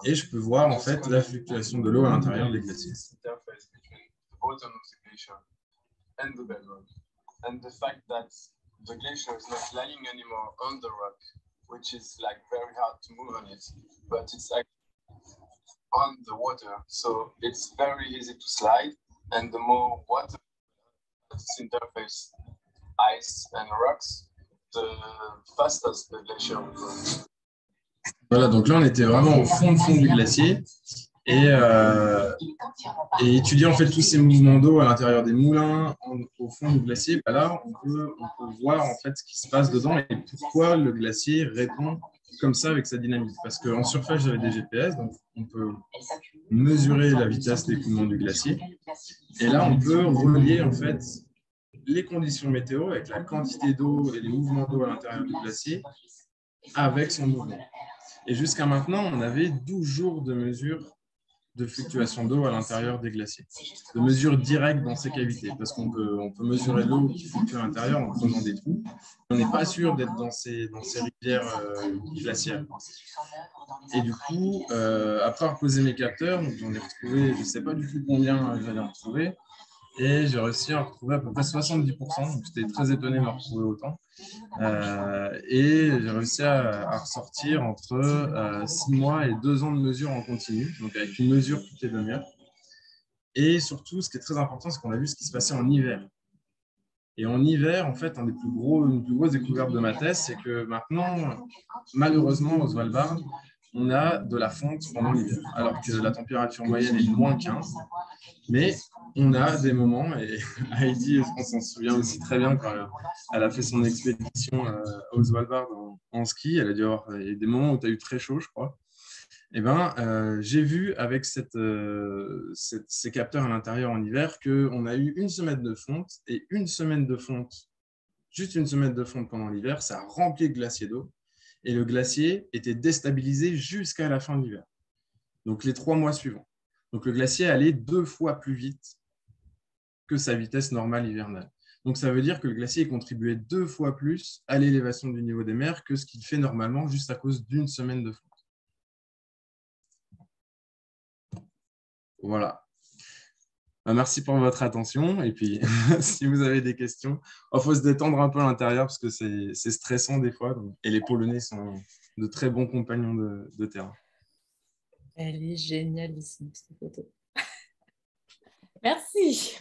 et je peux voir en fait la fluctuation de l'eau à l'intérieur des glaciers. And the fact that the glacier is not lying anymore on the rock, which is like very hard to move on it, but it's actually on the water, so it's very easy to slide. And the more water that's interface ice and rocks, the faster the glacier will go. Voilà, donc là on était vraiment au fond du glacier. Et étudier en fait tous ces mouvements d'eau à l'intérieur des moulins, au fond du glacier, là on peut voir en fait ce qui se passe dedans et pourquoi le glacier répond comme ça avec sa dynamique. Parce qu'en surface, j'avais des GPS, donc on peut mesurer la vitesse d'écoulement du glacier. Et là, on peut relier en fait les conditions météo avec la quantité d'eau et les mouvements d'eau à l'intérieur du glacier avec son mouvement. Et jusqu'à maintenant, on avait 12 jours de mesures de fluctuation d'eau à l'intérieur des glaciers, de mesures directes dans ces cavités, parce qu'on peut mesurer l'eau qui fluctue à l'intérieur en creusant des trous. On n'est pas sûr d'être dans ces rivières glaciaires. Et du coup, après avoir posé mes capteurs, j'en ai retrouvé, je ne sais pas du tout combien j'allais en retrouver, et j'ai réussi à en retrouver à peu près 70%, donc j'étais très étonné de me retrouver autant. Et j'ai réussi à ressortir entre 6 mois et 2 ans de mesure en continu, donc avec une mesure toutes les demi-heures. Et surtout, ce qui est très important, c'est qu'on a vu ce qui se passait en hiver. Et en hiver, en fait, une des plus grosses découvertes de ma thèse, c'est que maintenant, malheureusement, au Svalbard, on a de la fonte pendant l'hiver, alors que la température moyenne est de moins 15. Mais on a des moments, et Heidi, je pense, s'en souvient aussi très bien quand elle a fait son expédition au Svalbard en ski. Elle a dû avoir des moments où tu as eu très chaud, je crois. Eh ben, j'ai vu avec ces capteurs à l'intérieur en hiver qu'on a eu une semaine de fonte, et une semaine de fonte, juste une semaine de fonte pendant l'hiver, ça a rempli le glacier d'eau, et le glacier était déstabilisé jusqu'à la fin de l'hiver, donc les 3 mois suivants. Donc le glacier allait 2 fois plus vite que sa vitesse normale hivernale. Donc ça veut dire que le glacier contribuait 2 fois plus à l'élévation du niveau des mers que ce qu'il fait normalement juste à cause d'une semaine de fonte. Voilà. Merci pour votre attention. Et puis, si vous avez des questions, il faut se détendre un peu à l'intérieur parce que c'est stressant des fois. Donc, et les Polonais sont de très bons compagnons de terrain. Elle est génialissime, cette photo. Merci.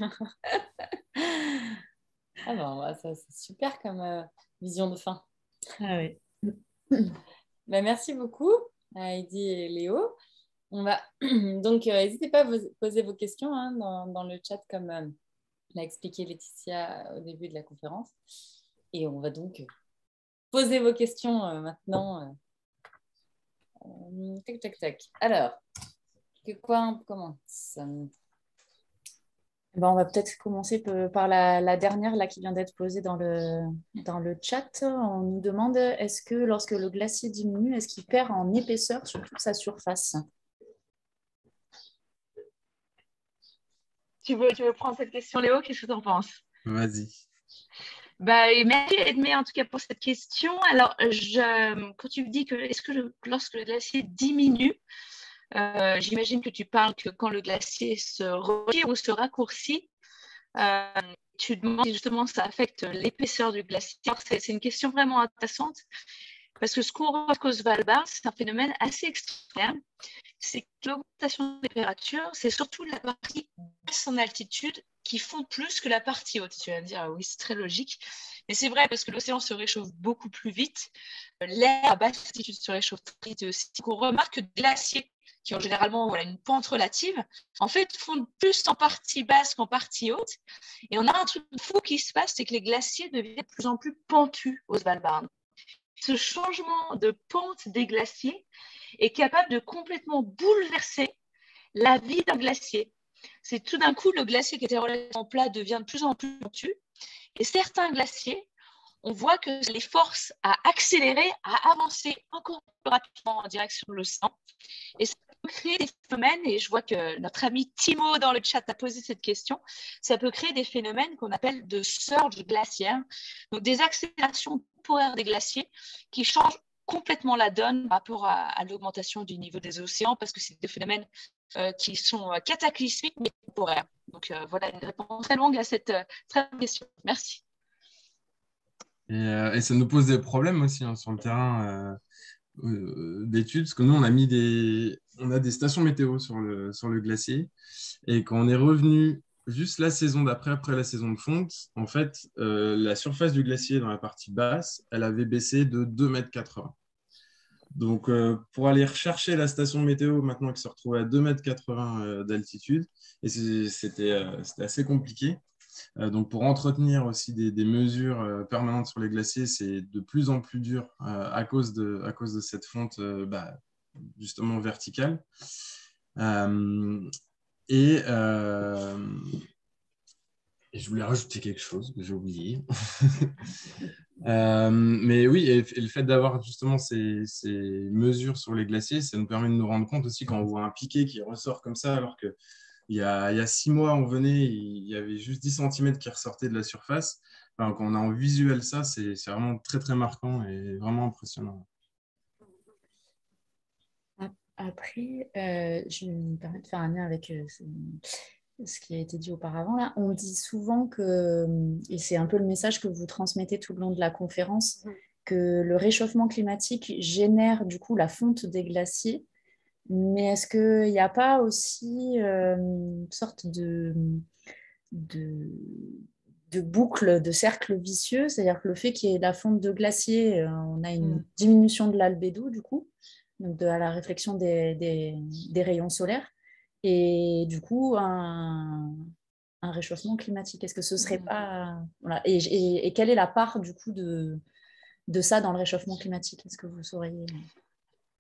Ah ben, ça, c'est super comme vision de fin. Ah oui. Ben, merci beaucoup à Heidi et Léo. On va donc n'hésitez pas à poser vos questions hein, dans le chat comme l'a expliqué Laetitia au début de la conférence. Et on va donc poser vos questions maintenant. Tac, tac, tac. Alors, on commence? On va peut-être commencer par la dernière là, qui vient d'être posée dans le chat. On nous demande, est-ce que lorsque le glacier diminue, est-ce qu'il perd en épaisseur sur toute sa surface? Tu veux prendre cette question, Léo? Qu'est-ce que tu en penses? Vas-y. Merci Edmé en tout cas pour cette question. Alors, quand tu me dis que lorsque le glacier diminue, j'imagine que tu parles que quand le glacier se retire ou se raccourcit, tu demandes si justement ça affecte l'épaisseur du glacier. C'est une question vraiment intéressante parce que ce qu'on remarque au Svalbard, c'est un phénomène assez extrême. C'est que l'augmentation de température, c'est surtout la partie basse en altitude qui fond plus que la partie haute. Tu vas me dire, ah oui, c'est très logique. Mais c'est vrai parce que l'océan se réchauffe beaucoup plus vite. L'air à basse altitude se réchauffe très vite aussi. On remarque que des glaciers qui ont généralement une pente relative, en fait, fondent plus en partie basse qu'en partie haute. Et on a un truc fou qui se passe, c'est que les glaciers deviennent de plus en plus pentus au Svalbard. Ce changement de pente des glaciers est capable de complètement bouleverser la vie d'un glacier. C'est tout d'un coup, le glacier qui était relativement plat devient de plus en plus pentu. Et certains glaciers, on voit que ça les force à accélérer, à avancer encore plus rapidement en direction de l'océan. Et ça peut créer des phénomènes, et je vois que notre ami Timo dans le chat a posé cette question, ça peut créer des phénomènes qu'on appelle de surge glaciaire, donc des accélérations temporaires des glaciers qui changent complètement la donne par rapport à l'augmentation du niveau des océans, parce que c'est des phénomènes qui sont cataclysmiques mais temporaires. Donc voilà une réponse très longue à cette très bonne question. Merci. Et ça nous pose des problèmes aussi hein, sur le terrain d'études, parce que nous, on a des stations météo sur le glacier, et quand on est revenu juste la saison d'après, après la saison de fonte, en fait, la surface du glacier dans la partie basse, elle avait baissé de 2,80 m. Donc, pour aller rechercher la station météo maintenant qui se retrouvait à 2,80 m d'altitude, et c'était assez compliqué. Donc, pour entretenir aussi des mesures permanentes sur les glaciers, c'est de plus en plus dur à cause de cette fonte justement verticale. Et je voulais rajouter quelque chose que j'ai oublié. Mais oui, et le fait d'avoir justement ces mesures sur les glaciers, ça nous permet de nous rendre compte aussi quand on voit un piquet qui ressort comme ça, alors qu'il y a 6 mois, on venait, il y avait juste 10 cm qui ressortaient de la surface. Enfin, quand on a en visuel ça, c'est vraiment très, très marquant et vraiment impressionnant. Après, je me permets de faire un lien avec ce qui a été dit auparavant. Là. On dit souvent que, et c'est un peu le message que vous transmettez tout le long de la conférence, que le réchauffement climatique génère du coup la fonte des glaciers. Mais est-ce qu'il n'y a pas aussi une sorte de boucle, de cercle vicieux? C'est-à-dire que le fait qu'il y ait la fonte de glaciers, on a une diminution de l'albédo du coup, donc à la réflexion des rayons solaires, et du coup un réchauffement climatique. Est-ce que ce serait pas... Voilà. Et quelle est la part du coup de ça dans le réchauffement climatique? Est-ce que vous sauriez...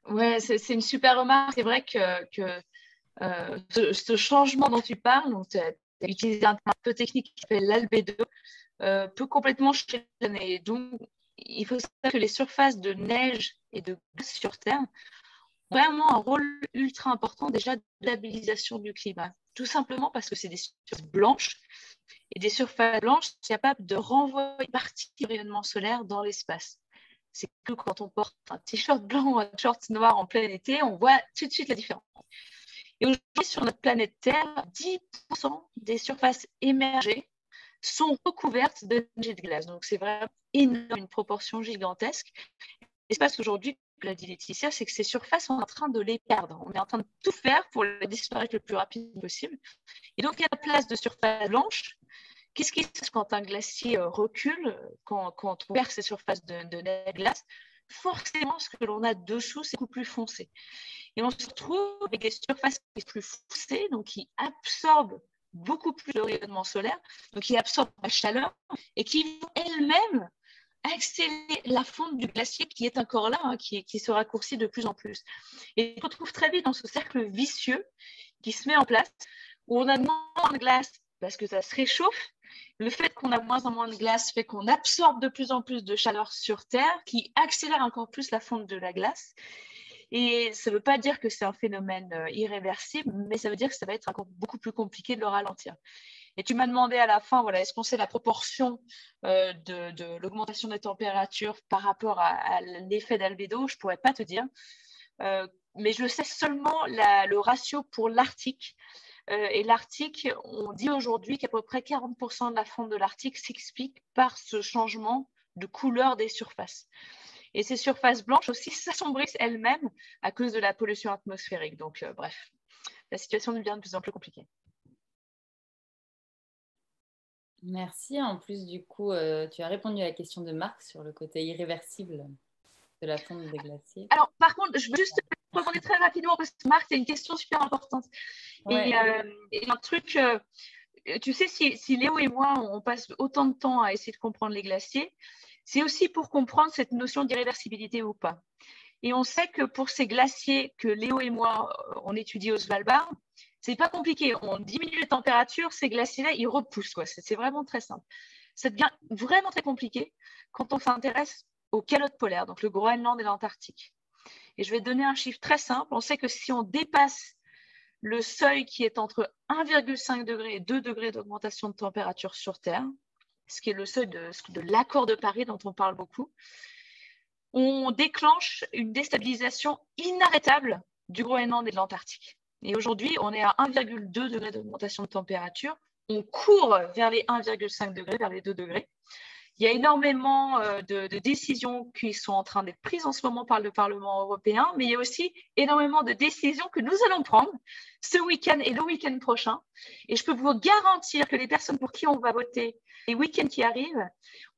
Ouais, c'est une super remarque. C'est vrai que ce changement dont tu parles, donc tu as utilisé un terme un peu technique qui s'appelle l'albédo, peut complètement changer l'année. Donc, il faut savoir que les surfaces de neige et de glace sur Terre ont vraiment un rôle ultra important déjà de stabilisation du climat. Tout simplement parce que c'est des surfaces blanches, et des surfaces blanches sont capables de renvoyer une partie du rayonnement solaire dans l'espace. C'est que quand on porte un t-shirt blanc ou un short noir en plein été, on voit tout de suite la différence. Et aujourd'hui, sur notre planète Terre, 10% des surfaces émergées sont recouvertes de neige et de glace. Donc, c'est vraiment énorme, une proportion gigantesque. Et ce qui se passe aujourd'hui, comme l'a dit Laetitia, c'est que ces surfaces sont en train de les perdre. On est en train de tout faire pour les disparaître le plus rapidement possible. Et donc, à la place de surfaces blanches, qu'est-ce qui se passe quand un glacier recule, quand on perd ces surfaces de neige et de glace? Forcément, ce que l'on a dessous, c'est beaucoup plus foncé. Et on se retrouve avec des surfaces plus foncées, donc qui absorbent beaucoup plus de rayonnement solaire, donc qui absorbent la chaleur et qui vont elles-mêmes accélérer la fonte du glacier qui est encore là, hein, qui se raccourcit de plus en plus. Et on se retrouve très vite dans ce cercle vicieux qui se met en place, où on a moins de glace parce que ça se réchauffe. Le fait qu'on a moins en moins de glace fait qu'on absorbe de plus en plus de chaleur sur Terre, qui accélère encore plus la fonte de la glace. Et ça ne veut pas dire que c'est un phénomène irréversible, mais ça veut dire que ça va être encore beaucoup plus compliqué de le ralentir. Et tu m'as demandé à la fin, voilà, est-ce qu'on sait la proportion de l'augmentation des températures par rapport à l'effet d'albédo? Je ne pourrais pas te dire. Mais je sais seulement le ratio pour l'Arctique. Et l'Arctique, on dit aujourd'hui qu'à peu près 40% de la fonte de l'Arctique s'explique par ce changement de couleur des surfaces. Et ces surfaces blanches aussi s'assombrissent elles-mêmes à cause de la pollution atmosphérique. Donc, bref, la situation devient de plus en plus compliquée. Merci. En plus, du coup, tu as répondu à la question de Marc sur le côté irréversible de la fonte des glaciers. Alors, par contre, je veux juste répondre très rapidement parce que Marc, c'est une question super importante. Ouais. Et un truc, tu sais, si Léo et moi, on passe autant de temps à essayer de comprendre les glaciers, c'est aussi pour comprendre cette notion d'irréversibilité ou pas. Et on sait que pour ces glaciers que Léo et moi, on étudie au Svalbard, c'est pas compliqué. On diminue les températures, ces glaciers-là, ils repoussent. C'est vraiment très simple. Ça devient vraiment très compliqué quand on s'intéresse aux calottes polaires, donc le Groenland et l'Antarctique. Et je vais donner un chiffre très simple. On sait que si on dépasse le seuil qui est entre 1,5 degré et 2 degrés d'augmentation de température sur Terre, ce qui est le seuil de l'accord de Paris dont on parle beaucoup, on déclenche une déstabilisation inarrêtable du Groenland et de l'Antarctique. Et aujourd'hui, on est à 1,2 degré d'augmentation de température. On court vers les 1,5 degrés, vers les 2 degrés. Il y a énormément de décisions qui sont en train d'être prises en ce moment par le Parlement européen, mais il y a aussi énormément de décisions que nous allons prendre ce week-end et le week-end prochain. Et je peux vous garantir que les personnes pour qui on va voter les week-ends qui arrivent,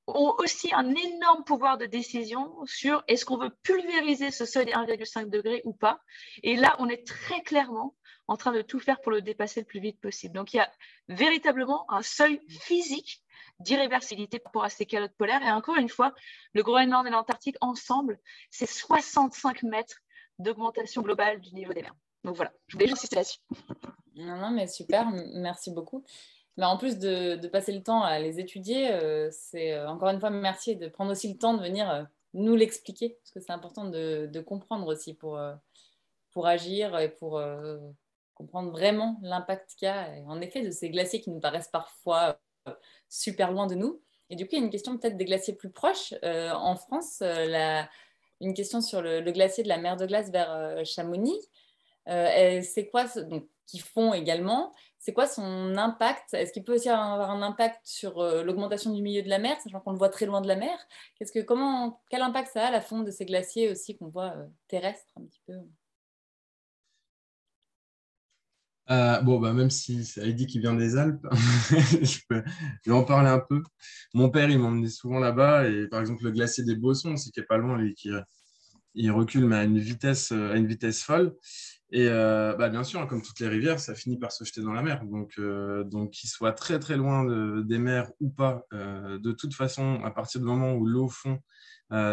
ont aussi un énorme pouvoir de décision sur est-ce qu'on veut pulvériser ce seuil des 1,5 degré ou pas. Et là, on est très clairement en train de tout faire pour le dépasser le plus vite possible. Donc, il y a véritablement un seuil physique d'irréversibilité par rapport à ces calottes polaires. Et encore une fois, le Groenland et l'Antarctique, ensemble, c'est 65 mètres d'augmentation globale du niveau des mers. Donc voilà, je voulais juste insister là-dessus. Non, mais super, merci beaucoup. Mais en plus de passer le temps à les étudier, c'est encore une fois merci de prendre aussi le temps de venir nous l'expliquer, parce que c'est important de comprendre aussi pour agir et pour comprendre vraiment l'impact qu'il y a, en effet, de ces glaciers qui nous paraissent parfois super loin de nous. Et du coup, il y a une question peut-être des glaciers plus proches. En France, une question sur le glacier de la mer de glace vers Chamonix. C'est quoi, donc, qu'ils font également, c'est quoi son impact? Est-ce qu'il peut aussi avoir un impact sur l'augmentation du milieu de la mer, sachant qu'on le voit très loin de la mer? Quel impact ça a, la fonte de ces glaciers aussi qu'on voit terrestres un petit peu? Bon, bah, même si c'est Heidi qui vient des Alpes, je vais en parler un peu. Mon père, il m'emmenait souvent là-bas, et par exemple, le glacier des Bossons, aussi, qui est pas loin, lui, il recule, mais à une vitesse folle. Et bah, bien sûr, hein, comme toutes les rivières, ça finit par se jeter dans la mer. Donc qu'il soit très très loin des mers ou pas, de toute façon, à partir du moment où l'eau fond,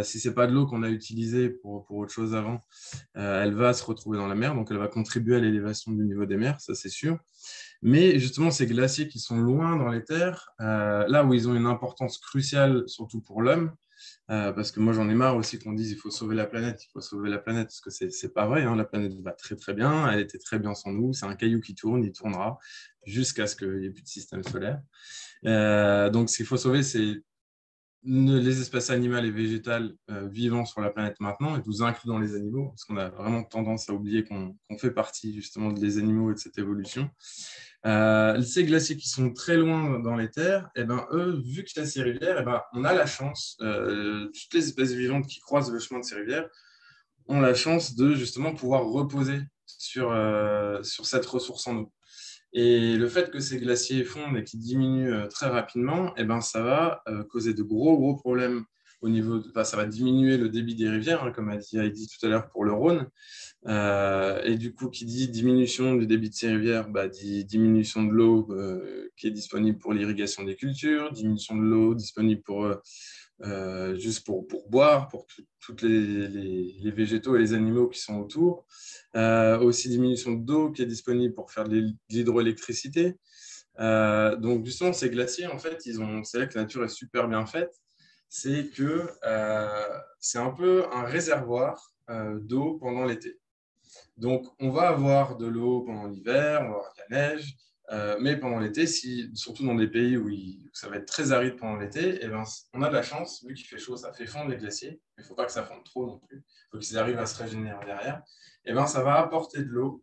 si c'est pas de l'eau qu'on a utilisée pour autre chose avant, elle va se retrouver dans la mer. Donc elle va contribuer à l'élévation du niveau des mers, ça c'est sûr. Mais justement, ces glaciers qui sont loin dans les terres, là où ils ont une importance cruciale, surtout pour l'homme, parce que moi, j'en ai marre aussi qu'on dise il faut sauver la planète, il faut sauver la planète, parce que c'est pas vrai. Hein, la planète va très très bien, elle était très bien sans nous. C'est un caillou qui tourne, il tournera jusqu'à ce qu'il n'y ait plus de système solaire. Donc, ce qu'il faut sauver, c'est les espèces animales et végétales vivant sur la planète maintenant, et vous inclus dans les animaux, parce qu'on a vraiment tendance à oublier qu'on fait partie justement des animaux et de cette évolution. Ces glaciers qui sont très loin dans les terres, eh ben, eux, vu qu'il y a ces rivières, eh ben, on a la chance, toutes les espèces vivantes qui croisent le chemin de ces rivières ont la chance de justement pouvoir reposer sur cette ressource en eau. Et le fait que ces glaciers fondent et qu'ils diminuent très rapidement, eh ben, ça va causer de gros problèmes au niveau ça va diminuer le débit des rivières, hein, comme a dit Heidi tout à l'heure pour le Rhône. Et du coup, qui dit diminution du débit de ces rivières, bah, dit diminution de l'eau qui est disponible pour l'irrigation des cultures, diminution de l'eau disponible juste pour boire, pour tous les végétaux et les animaux qui sont autour. Aussi diminution d'eau qui est disponible pour faire de l'hydroélectricité. Donc justement, ces glaciers, en fait, c'est là que la nature est super bien faite. C'est que c'est un peu un réservoir d'eau pendant l'été. Donc, on va avoir de l'eau pendant l'hiver, on va avoir de la neige, mais pendant l'été, surtout dans des pays où ça va être très aride pendant l'été, eh ben, on a de la chance, vu qu'il fait chaud, ça fait fondre les glaciers, mais il ne faut pas que ça fonde trop non plus, il faut qu'ils arrivent à se régénérer derrière, eh ben, ça va apporter de l'eau,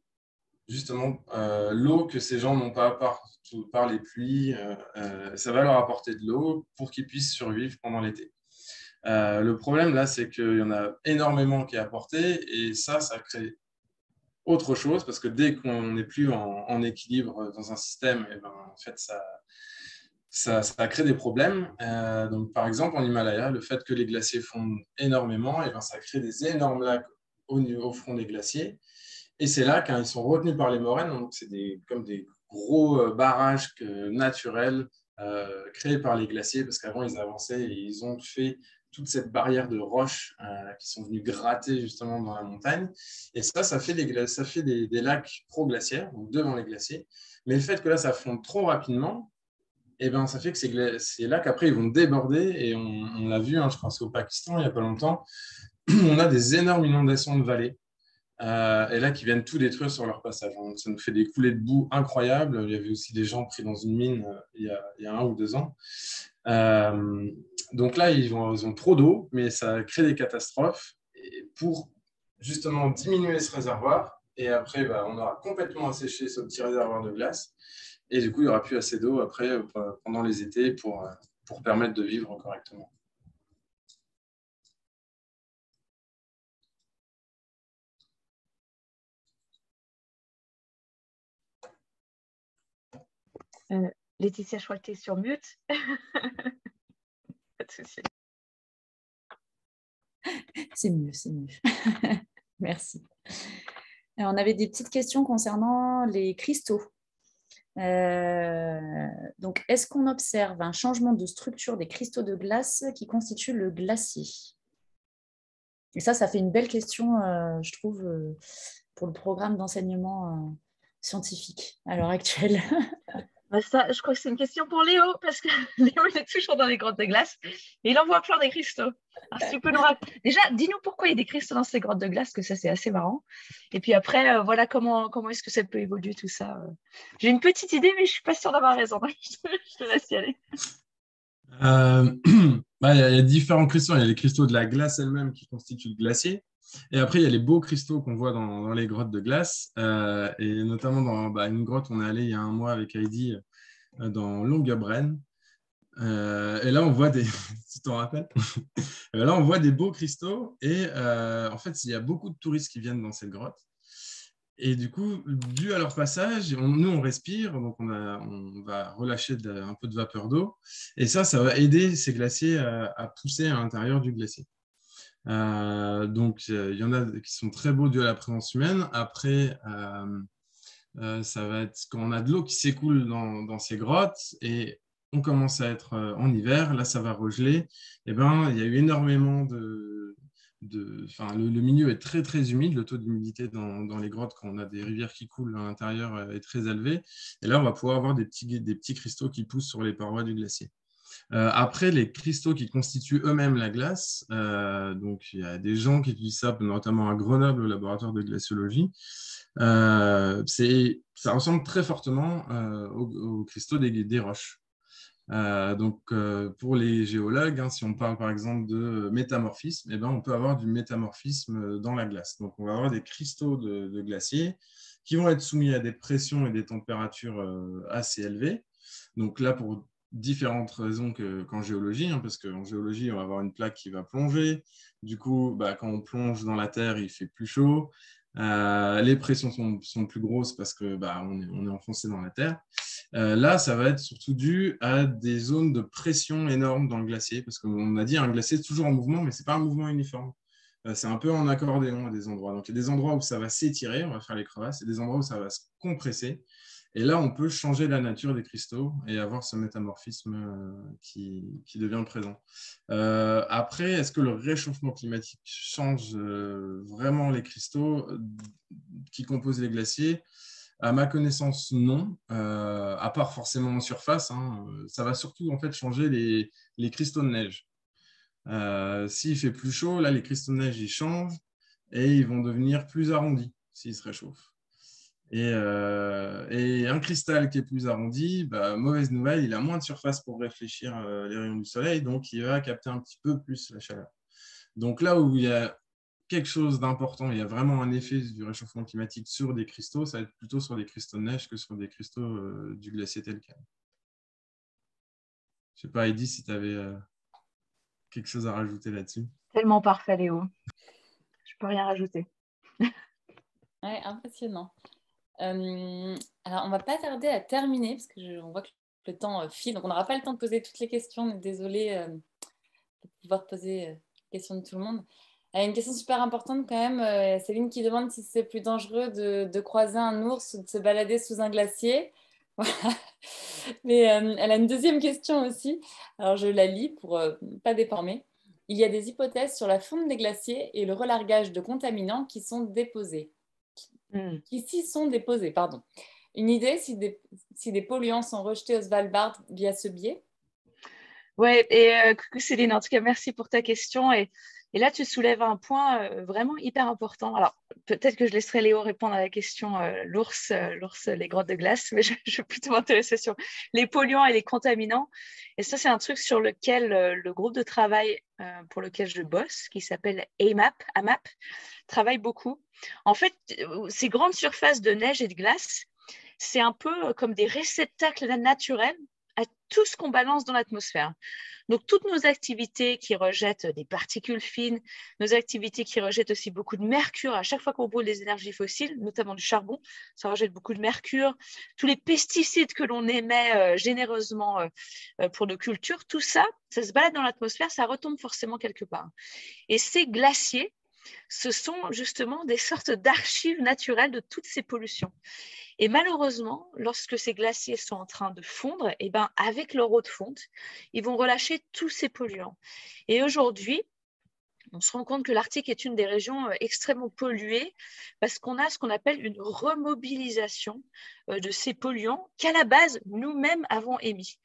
justement, l'eau que ces gens n'ont pas par les pluies, ça va leur apporter de l'eau pour qu'ils puissent survivre pendant l'été. Le problème, là, c'est qu'il y en a énormément qui est apporté, et ça crée autre chose, parce que dès qu'on n'est plus en équilibre dans un système, et ben, en fait, ça crée des problèmes. Donc, par exemple, en Himalaya, le fait que les glaciers fondent énormément, et ben, ça crée des énormes lacs au front des glaciers. Et ces lacs, hein, ils sont retenus par les moraines, donc c'est comme des gros barrages naturels créés par les glaciers, parce qu'avant, ils avançaient et ils ont fait toute cette barrière de roches qui sont venues gratter justement dans la montagne. Et ça fait des lacs pro-glaciaires, donc devant les glaciers. Mais le fait que là, ça fonde trop rapidement, eh ben, ça fait que ces lacs, après, ils vont déborder. Et on l'a vu, hein, je pense au Pakistan, il n'y a pas longtemps, on a des énormes inondations de vallées. Et là, qui viennent tout détruire sur leur passage. Ça nous fait des coulées de boue incroyables. Il y avait aussi des gens pris dans une mine il y a 1 ou 2 ans. Donc là, ils ont trop d'eau, mais ça crée des catastrophes. Et pour justement diminuer ce réservoir, et après, bah, on aura complètement asséché ce petit réservoir de glace. Et du coup, il n'y aura plus assez d'eau après, pendant les étés, pour permettre de vivre correctement. Laetitia, je crois que tu es sur mute. de souci. C'est mieux, c'est mieux. Merci. On avait des petites questions concernant les cristaux. Donc, est-ce qu'on observe un changement de structure des cristaux de glace qui constituent le glacier? Et ça fait une belle question, je trouve, pour le programme d'enseignement scientifique à l'heure actuelle. Ça, je crois que c'est une question pour Léo, parce que Léo, il est toujours dans les grottes de glace et il en voit plein des cristaux. Alors, si tu peux nous raconter... Déjà, dis-nous pourquoi il y a des cristaux dans ces grottes de glace, que ça, c'est assez marrant. Et puis après, voilà comment est-ce que ça peut évoluer, tout ça. J'ai une petite idée, mais je ne suis pas sûre d'avoir raison. Je te laisse y aller. Il y a différents cristaux. Il y a les cristaux de la glace elle-même qui constituent le glacier. Et après, il y a les beaux cristaux qu'on voit dans les grottes de glace. Et notamment dans une grotte, on est allé il y a un mois avec Heidi dans Långebränd. Et là, on voit des... tu t'en rappelles? Là, on voit des beaux cristaux. Et en fait, il y a beaucoup de touristes qui viennent dans cette grotte. Et du coup, dû à leur passage, nous, on respire, donc on va relâcher un peu de vapeur d'eau. Et ça va aider ces glaciers à pousser à l'intérieur du glacier. Donc, il y en a qui sont très beaux dû à la présence humaine. Après, ça va être quand on a de l'eau qui s'écoule dans ces grottes et on commence à être en hiver, là, ça va regeler. Et ben, il y a eu énormément le milieu est très très humide, le taux d'humidité dans les grottes quand on a des rivières qui coulent à l'intérieur est très élevé. Et là, on va pouvoir avoir des petits cristaux qui poussent sur les parois du glacier. Après, les cristaux qui constituent eux-mêmes la glace, donc il y a des gens qui utilisent ça, notamment à Grenoble, au laboratoire de glaciologie. Ça ressemble très fortement aux cristaux des roches. Pour les géologues, si on parle par exemple de métamorphisme, on peut avoir du métamorphisme dans la glace. Donc, on va avoir des cristaux de glacier qui vont être soumis à des pressions et des températures assez élevées. Donc là, pour différentes raisons qu'en géologie, parce qu'en géologie, on va avoir une plaque qui va plonger. Du coup, quand on plonge dans la terre, il fait plus chaud. Les pressions sont plus grosses parce que on est enfoncé dans la terre. Là, ça va être surtout dû à des zones de pression énormes dans le glacier, parce qu'on a dit un glacier est toujours en mouvement, mais ce n'est pas un mouvement uniforme. C'est un peu en accordéon à des endroits. Donc, il y a des endroits où ça va s'étirer, on va faire les crevasses, et des endroits où ça va se compresser. Et là, on peut changer la nature des cristaux et avoir ce métamorphisme qui devient présent. Après, est-ce que le réchauffement climatique change vraiment les cristaux qui composent les glaciers? À ma connaissance, non. À part forcément en surface, ça va surtout en fait changer les cristaux de neige. S'il fait plus chaud, là, les cristaux de neige ils changent et ils vont devenir plus arrondis s'ils se réchauffent. Et un cristal qui est plus arrondi, mauvaise nouvelle, il a moins de surface pour réfléchir les rayons du soleil, donc il va capter un petit peu plus la chaleur. Donc là où il y a quelque chose d'important, il y a vraiment un effet du réchauffement climatique sur des cristaux, ça va être plutôt sur des cristaux de neige que sur des cristaux du glacier tel quel. Je ne sais pas, Heidi, si tu avais quelque chose à rajouter là-dessus. Tellement parfait, Léo. Je ne peux rien rajouter. Ouais, impressionnant. Alors, on ne va pas tarder à terminer parce qu'on voit que le temps file. Donc, on n'aura pas le temps de poser toutes les questions. On est désolé de pouvoir poser les questions de tout le monde. Une question super importante quand même. Céline qui demande si c'est plus dangereux de croiser un ours ou de se balader sous un glacier. Voilà. Mais elle a une deuxième question aussi. Alors, je la lis pour pas déformer. Il y a des hypothèses sur la fonte des glaciers et le relargage de contaminants qui sont déposés. Qui s'y sont déposés, pardon. Une idée si des polluants sont rejetés au Svalbard via ce biais? Oui, et coucou Céline, en tout cas, merci pour ta question. Et là, tu soulèves un point vraiment hyper important. Alors, peut-être que je laisserai Léo répondre à la question l'ours, les grottes de glace, mais je vais plutôt m'intéresser sur les polluants et les contaminants. Et ça, c'est un truc sur lequel le groupe de travail pour lequel je bosse, qui s'appelle AMAP, travaille beaucoup. En fait, ces grandes surfaces de neige et de glace, c'est un peu comme des réceptacles naturels à tout ce qu'on balance dans l'atmosphère. Donc, toutes nos activités qui rejettent des particules fines, nos activités qui rejettent aussi beaucoup de mercure, à chaque fois qu'on brûle des énergies fossiles, notamment du charbon, ça rejette beaucoup de mercure, tous les pesticides que l'on émet généreusement pour nos cultures, tout ça, ça se balade dans l'atmosphère, ça retombe forcément quelque part. Et ces glaciers, ce sont justement des sortes d'archives naturelles de toutes ces pollutions. Et malheureusement, lorsque ces glaciers sont en train de fondre, eh ben, avec leur eau de fonte, ils vont relâcher tous ces polluants. Et aujourd'hui, on se rend compte que l'Arctique est une des régions extrêmement polluées parce qu'on a ce qu'on appelle une remobilisation de ces polluants qu'à la base, nous-mêmes avons émis.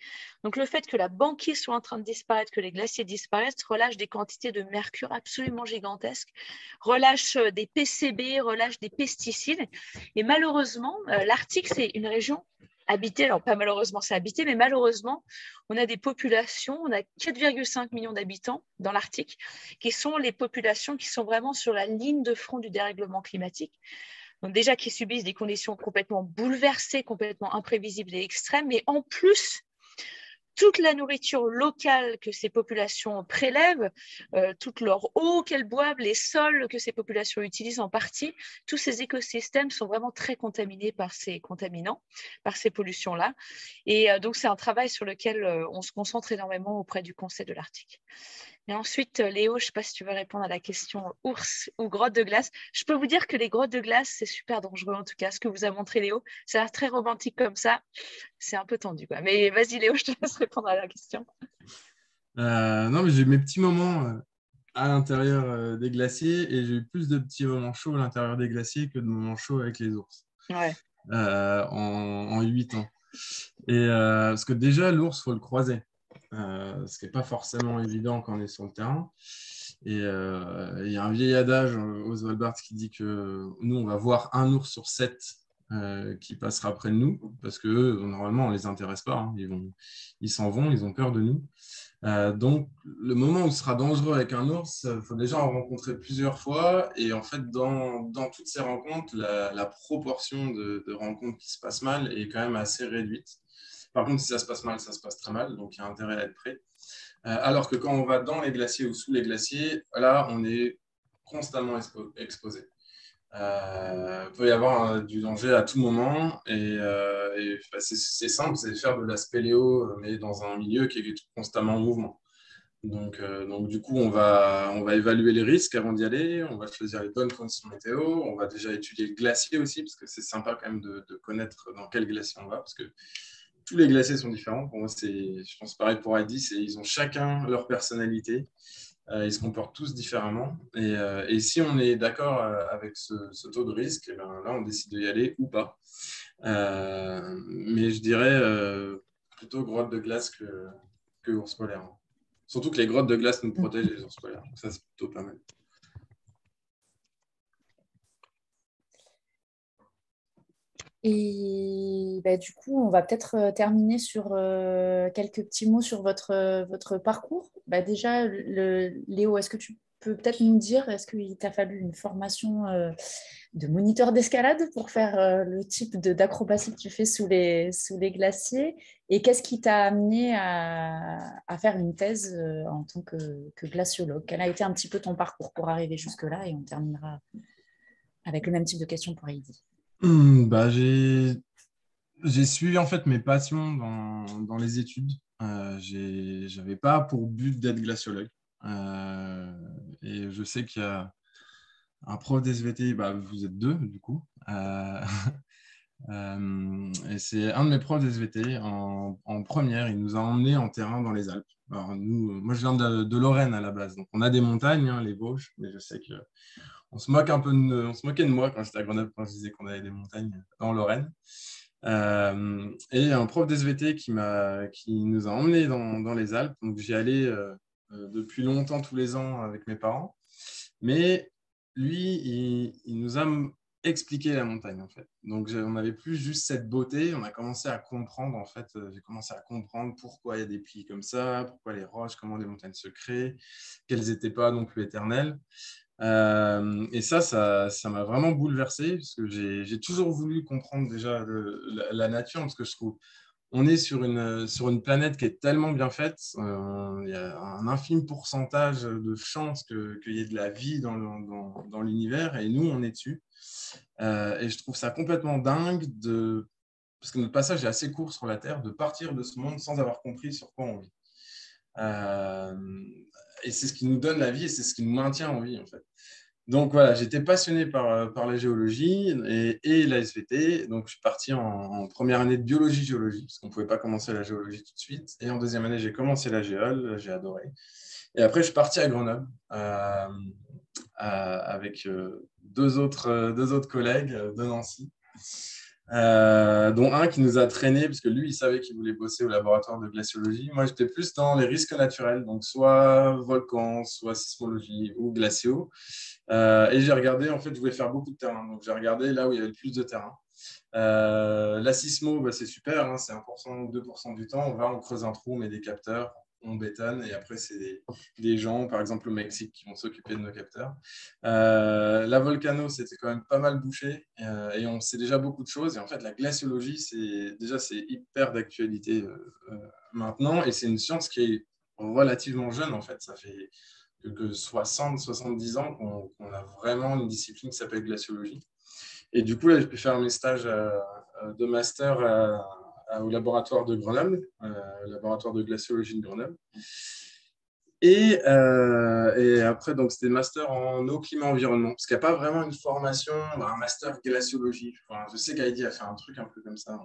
Donc, le fait que la banquise soit en train de disparaître, que les glaciers disparaissent, relâche des quantités de mercure absolument gigantesques, relâche des PCB, relâche des pesticides. Et malheureusement, l'Arctique, c'est une région habité, alors pas malheureusement c'est habité, mais malheureusement, on a des populations, on a 4,5 millions d'habitants dans l'Arctique, qui sont les populations qui sont vraiment sur la ligne de front du dérèglement climatique. Donc déjà qui subissent des conditions complètement bouleversées, complètement imprévisibles et extrêmes, mais en plus, toute la nourriture locale que ces populations prélèvent, toute leur eau qu'elles boivent, les sols que ces populations utilisent en partie, tous ces écosystèmes sont vraiment très contaminés par ces contaminants, par ces pollutions-là. Et donc, c'est un travail sur lequel on se concentre énormément auprès du Conseil de l'Arctique. Et ensuite, Léo, je ne sais pas si tu veux répondre à la question ours ou grotte de glace. Je peux vous dire que les grottes de glace, c'est super dangereux en tout cas. Ce que vous a montré Léo, ça a l'air très romantique comme ça. C'est un peu tendu, quoi. Mais vas-y Léo, je te laisse répondre à la question. Non, mais j'ai eu mes petits moments à l'intérieur des glaciers et j'ai eu plus de petits moments chauds à l'intérieur des glaciers que de moments chauds avec les ours Ouais. en 8 ans. Et, parce que déjà, l'ours, il faut le croiser. Ce qui n'est pas forcément évident quand on est sur le terrain. Et il y a un vieil adage aux Svalbard qui dit que nous, on va voir un ours sur 7 qui passera près de nous, parce que normalement, on ne les intéresse pas. Hein. Ils s'en vont, ils ont peur de nous. Donc, le moment où ce sera dangereux avec un ours, il faut déjà en rencontrer plusieurs fois. Et en fait, dans toutes ces rencontres, la proportion de rencontres qui se passent mal est quand même assez réduite. Par contre, si ça se passe mal, ça se passe très mal. Donc, il y a intérêt à être prêt. Alors que quand on va dans les glaciers ou sous les glaciers, là, on est constamment exposé. Il peut y avoir du danger à tout moment. Et c'est simple, c'est faire de la spéléo, mais dans un milieu qui est constamment en mouvement. Donc, du coup, on va évaluer les risques avant d'y aller. On va choisir les bonnes conditions météo. On va déjà étudier le glacier aussi, parce que c'est sympa quand même de connaître dans quel glacier on va, parce que tous les glaciers sont différents. Pour moi, je pense pareil pour Addis, ils ont chacun leur personnalité. Ils se comportent tous différemment. Et si on est d'accord avec ce taux de risque, eh ben, là, on décide d'y aller ou pas. Mais je dirais plutôt grotte de glace que ours polaire. Surtout que les grottes de glace nous protègent les ours polaires. Donc ça, c'est plutôt pas mal. Et bah, du coup, on va peut-être terminer sur quelques petits mots sur votre parcours. Bah, déjà, Léo, est-ce que tu peux peut-être nous dire, est-ce qu'il t'a fallu une formation de moniteur d'escalade pour faire le type d'acrobatie que tu fais sous les glaciers? Et qu'est-ce qui t'a amené à faire une thèse en tant que glaciologue? Quel a été un petit peu ton parcours pour arriver jusque-là? Et on terminera avec le même type de questions pour Heidi. J'ai suivi en fait mes passions dans les études. J'avais pas pour but d'être glaciologue. Et je sais qu'il y a un prof d'SVT, vous êtes deux du coup. Et c'est un de mes profs d'SVT en première. Il nous a emmenés en terrain dans les Alpes. Alors, moi, je viens de Lorraine à la base. Donc, on a des montagnes, hein, les Vosges, mais je sais que on se moquait de moi quand j'étais à Grenoble, quand je disais qu'on avait des montagnes en Lorraine. Et un prof d'SVT qui nous a emmenés dans les Alpes. Donc, j'y allais depuis longtemps, tous les ans, avec mes parents. Mais lui, il nous a expliqué la montagne, en fait. Donc, on n'avait plus juste cette beauté. On a commencé à comprendre, en fait. J'ai commencé à comprendre pourquoi il y a des plis comme ça, pourquoi les roches, comment les montagnes se créent, qu'elles n'étaient pas non plus éternelles. Et ça m'a vraiment bouleversé parce que j'ai toujours voulu comprendre déjà la nature, parce que je trouve on est sur une planète qui est tellement bien faite. Il y a un infime pourcentage de chances qu'il y ait de la vie dans l'univers, et nous, on est dessus. Et je trouve ça complètement dingue, parce que notre passage est assez court sur la Terre, de partir de ce monde sans avoir compris sur quoi on vit. Et c'est ce qui nous donne la vie, et c'est ce qui nous maintient en vie, en fait. Donc voilà, j'étais passionné par la géologie et la SVT. Donc je suis parti en première année de biologie-géologie, parce qu'on ne pouvait pas commencer la géologie tout de suite. Et en deuxième année, j'ai commencé la géole, j'ai adoré. Et après, je suis parti à Grenoble avec deux autres collègues de Nancy, dont un qui nous a traînés, parce que lui, il savait qu'il voulait bosser au laboratoire de glaciologie. Moi, j'étais plus dans les risques naturels, donc soit volcans, soit sismologie ou glaciaux. Et j'ai regardé, en fait, je voulais faire beaucoup de terrain. Donc, j'ai regardé là où il y avait le plus de terrain. La sismo, bah, c'est super, hein, c'est 1% ou 2% du temps. On creuse un trou, on met des capteurs, on bétonne, et après, c'est des gens, par exemple au Mexique, qui vont s'occuper de nos capteurs. La volcano, c'était quand même pas mal bouché, et on sait déjà beaucoup de choses. Et en fait, la glaciologie, c'est hyper d'actualité maintenant, et c'est une science qui est relativement jeune, en fait. Ça fait que 60-70 ans qu'on a vraiment une discipline qui s'appelle glaciologie. Et du coup, là, j'ai pu faire mes stages de master au laboratoire de Grenoble, laboratoire de glaciologie de Grenoble. Et après, donc, c'était master en eau, climat, environnement, parce qu'il n'y a pas vraiment une formation, un master glaciologie. Enfin, je sais qu'Heidi a fait un truc un peu comme ça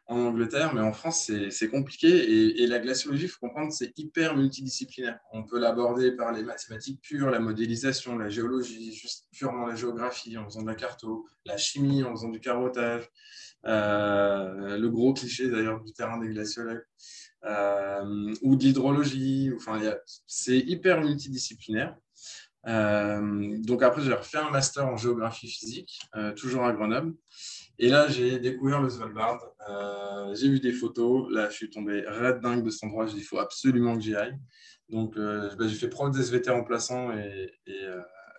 en Angleterre, mais en France, c'est compliqué. Et la glaciologie, il faut comprendre, c'est hyper multidisciplinaire. On peut l'aborder par les mathématiques pures, la modélisation, la géologie, juste purement la géographie, en faisant de la carto, la chimie, en faisant du carottage, le gros cliché d'ailleurs du terrain des glaciologues, ou de l'hydrologie. Enfin, c'est hyper multidisciplinaire. Donc après, j'ai refait un master en géographie physique, toujours à Grenoble. Et là, j'ai découvert le Svalbard. J'ai vu des photos. Là, je suis tombé red dingue de cet endroit. J'ai dit, il faut absolument que j'y aille. Donc, j'ai fait prof d'SVT remplaçant et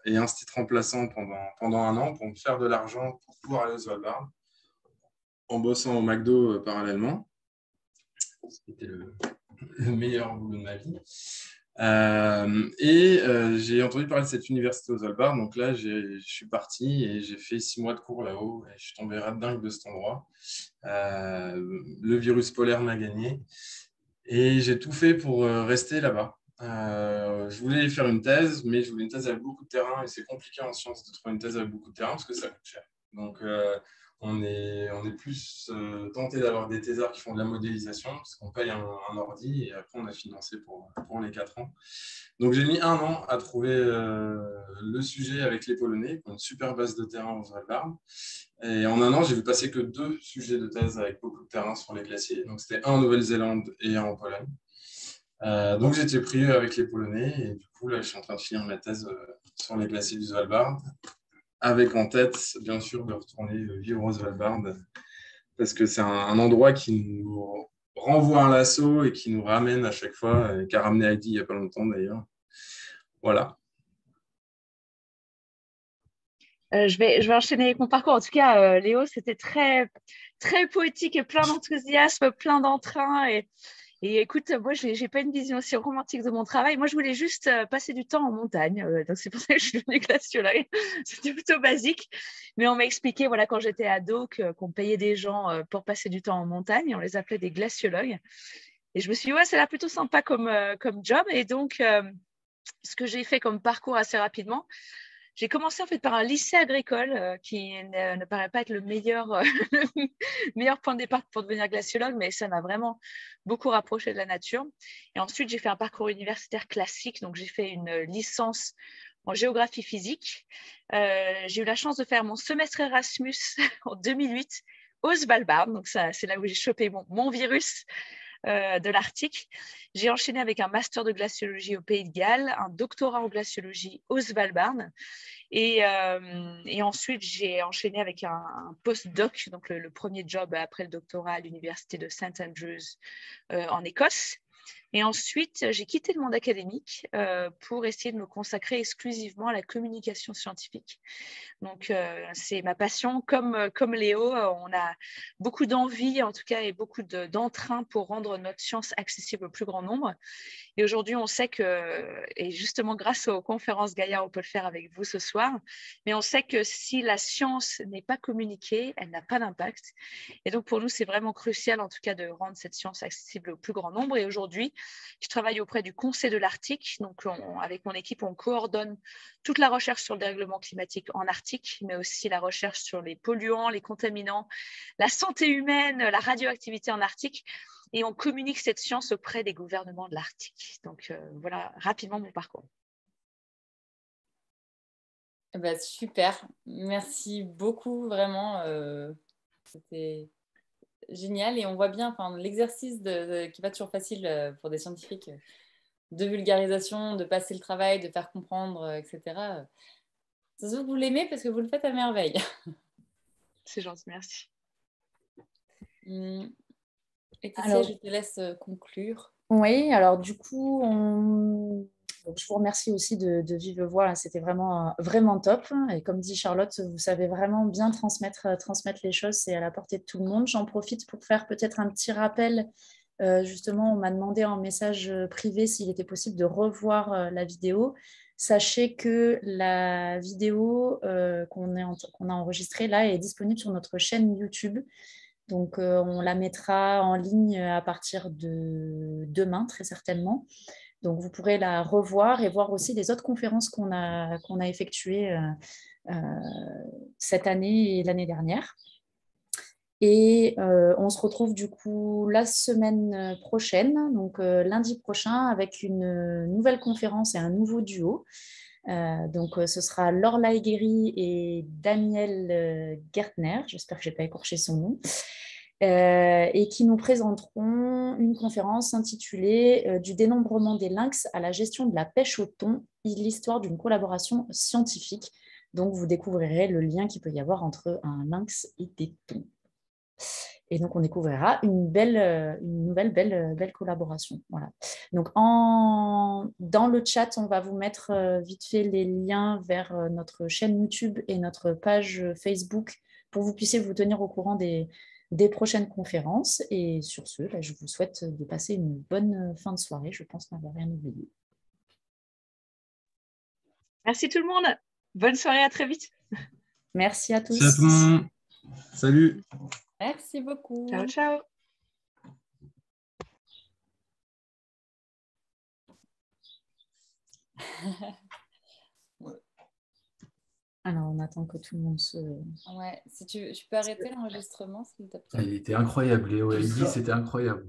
un titre remplaçant pendant un an pour me faire de l'argent pour pouvoir aller au Svalbard en bossant au McDo parallèlement. C'était le meilleur boulot de ma vie. J'ai entendu parler de cette université aux Svalbard, donc là je suis parti et j'ai fait 6 mois de cours là-haut et je suis tombé ras de dingue de cet endroit. Le virus polaire m'a gagné et j'ai tout fait pour rester là-bas. Je voulais faire une thèse, mais je voulais une thèse avec beaucoup de terrain et c'est compliqué en sciences de trouver une thèse avec beaucoup de terrain parce que ça coûte cher. Donc on est plus tenté d'avoir des thésards qui font de la modélisation parce qu'on paye un ordi et après on a financé pour les 4 ans. Donc j'ai mis 1 an à trouver le sujet avec les Polonais, qui ont une super base de terrain au Svalbard. Et en 1 an, j'ai vu passer que 2 sujets de thèse avec beaucoup de terrain sur les glaciers. Donc c'était un en Nouvelle-Zélande et un en Pologne. Donc j'étais pris avec les Polonais et du coup là je suis en train de finir ma thèse sur les glaciers du Svalbard, avec en tête bien sûr de retourner vivre au Svalbard parce que c'est un endroit qui nous renvoie un lasso et qui nous ramène à chaque fois, qui a ramené Heidi il n'y a pas longtemps d'ailleurs. Voilà. Je vais enchaîner avec mon parcours. En tout cas, Léo, c'était très, très poétique et plein d'enthousiasme, plein d'entrain. Et écoute, moi, je n'ai pas une vision aussi romantique de mon travail. Moi, je voulais juste passer du temps en montagne. Donc, c'est pour ça que je suis devenue glaciologue. C'était plutôt basique. Mais on m'a expliqué, voilà, quand j'étais ado, qu'on payait des gens pour passer du temps en montagne. On les appelait des glaciologues. Et je me suis dit, ouais, ça a l'air plutôt sympa comme job. Et donc, ce que j'ai fait comme parcours assez rapidement, j'ai commencé en fait par un lycée agricole qui ne paraît pas être le meilleur point de départ pour devenir glaciologue, mais ça m'a vraiment beaucoup rapproché de la nature. Et ensuite, j'ai fait un parcours universitaire classique, donc j'ai fait une licence en géographie physique. J'ai eu la chance de faire mon semestre Erasmus en 2008 au Svalbard, donc c'est là où j'ai chopé mon virus de l'Arctique. J'ai enchaîné avec un master de glaciologie au Pays de Galles, un doctorat en glaciologie au Svalbard. Et ensuite, j'ai enchaîné avec un post-doc, donc le premier job après le doctorat à l'université de St Andrews en Écosse. Et ensuite, j'ai quitté le monde académique pour essayer de me consacrer exclusivement à la communication scientifique. Donc, c'est ma passion. Comme Léo, on a beaucoup d'envie, en tout cas, et beaucoup d'entrain pour rendre notre science accessible au plus grand nombre. Et aujourd'hui, on sait que, et justement grâce aux conférences Gaïa, on peut le faire avec vous ce soir, mais on sait que si la science n'est pas communiquée, elle n'a pas d'impact. Et donc, pour nous, c'est vraiment crucial, en tout cas, de rendre cette science accessible au plus grand nombre. Et aujourd'hui, je travaille auprès du Conseil de l'Arctique. Donc, avec mon équipe, on coordonne toute la recherche sur le dérèglement climatique en Arctique, mais aussi la recherche sur les polluants, les contaminants, la santé humaine, la radioactivité en Arctique. Et on communique cette science auprès des gouvernements de l'Arctique. Donc, voilà rapidement mon parcours. Bah, super, merci beaucoup, vraiment. C'était génial et on voit bien l'exercice qui n'est pas toujours facile pour des scientifiques de vulgarisation, de passer le travail, de faire comprendre, etc. Ça se voit que vous l'aimez parce que vous le faites à merveille. C'est gentil, merci. Laetitia, je te laisse conclure. Oui, alors du coup, donc, je vous remercie aussi de vive voix. C'était vraiment, vraiment top. Et comme dit Charlotte, vous savez vraiment bien transmettre les choses. C'est à la portée de tout le monde. J'en profite pour faire peut-être un petit rappel. Justement, on m'a demandé en message privé s'il était possible de revoir la vidéo. Sachez que la vidéo qu'on a enregistrée là est disponible sur notre chaîne YouTube. Donc, on la mettra en ligne à partir de demain, très certainement. Donc, vous pourrez la revoir et voir aussi les autres conférences qu'on a effectuées cette année et l'année dernière. Et on se retrouve du coup la semaine prochaine, donc lundi prochain, avec une nouvelle conférence et un nouveau duo. Donc, ce sera Laure Laiguéry et Daniel Gertner, j'espère que je n'ai pas écorché son nom, et qui nous présenteront une conférence intitulée Du dénombrement des lynx à la gestion de la pêche au thon, l'histoire d'une collaboration scientifique. Donc, vous découvrirez le lien qu'il peut y avoir entre un lynx et des thons. Et donc, on découvrira une nouvelle belle collaboration. Voilà. Donc, dans le chat, on va vous mettre vite fait les liens vers notre chaîne YouTube et notre page Facebook pour que vous puissiez vous tenir au courant des prochaines conférences. Et sur ce, je vous souhaite de passer une bonne fin de soirée. Je pense n'avoir rien oublié. Merci tout le monde. Bonne soirée, à très vite. Merci à tous. Salut à tout le monde. Salut. Merci beaucoup. Ciao, ciao. Alors, on attend que tout le monde se... Ouais, si tu peux arrêter l'enregistrement, s'il te plaît. Il était incroyable, Léo. Elle dit c'était incroyable.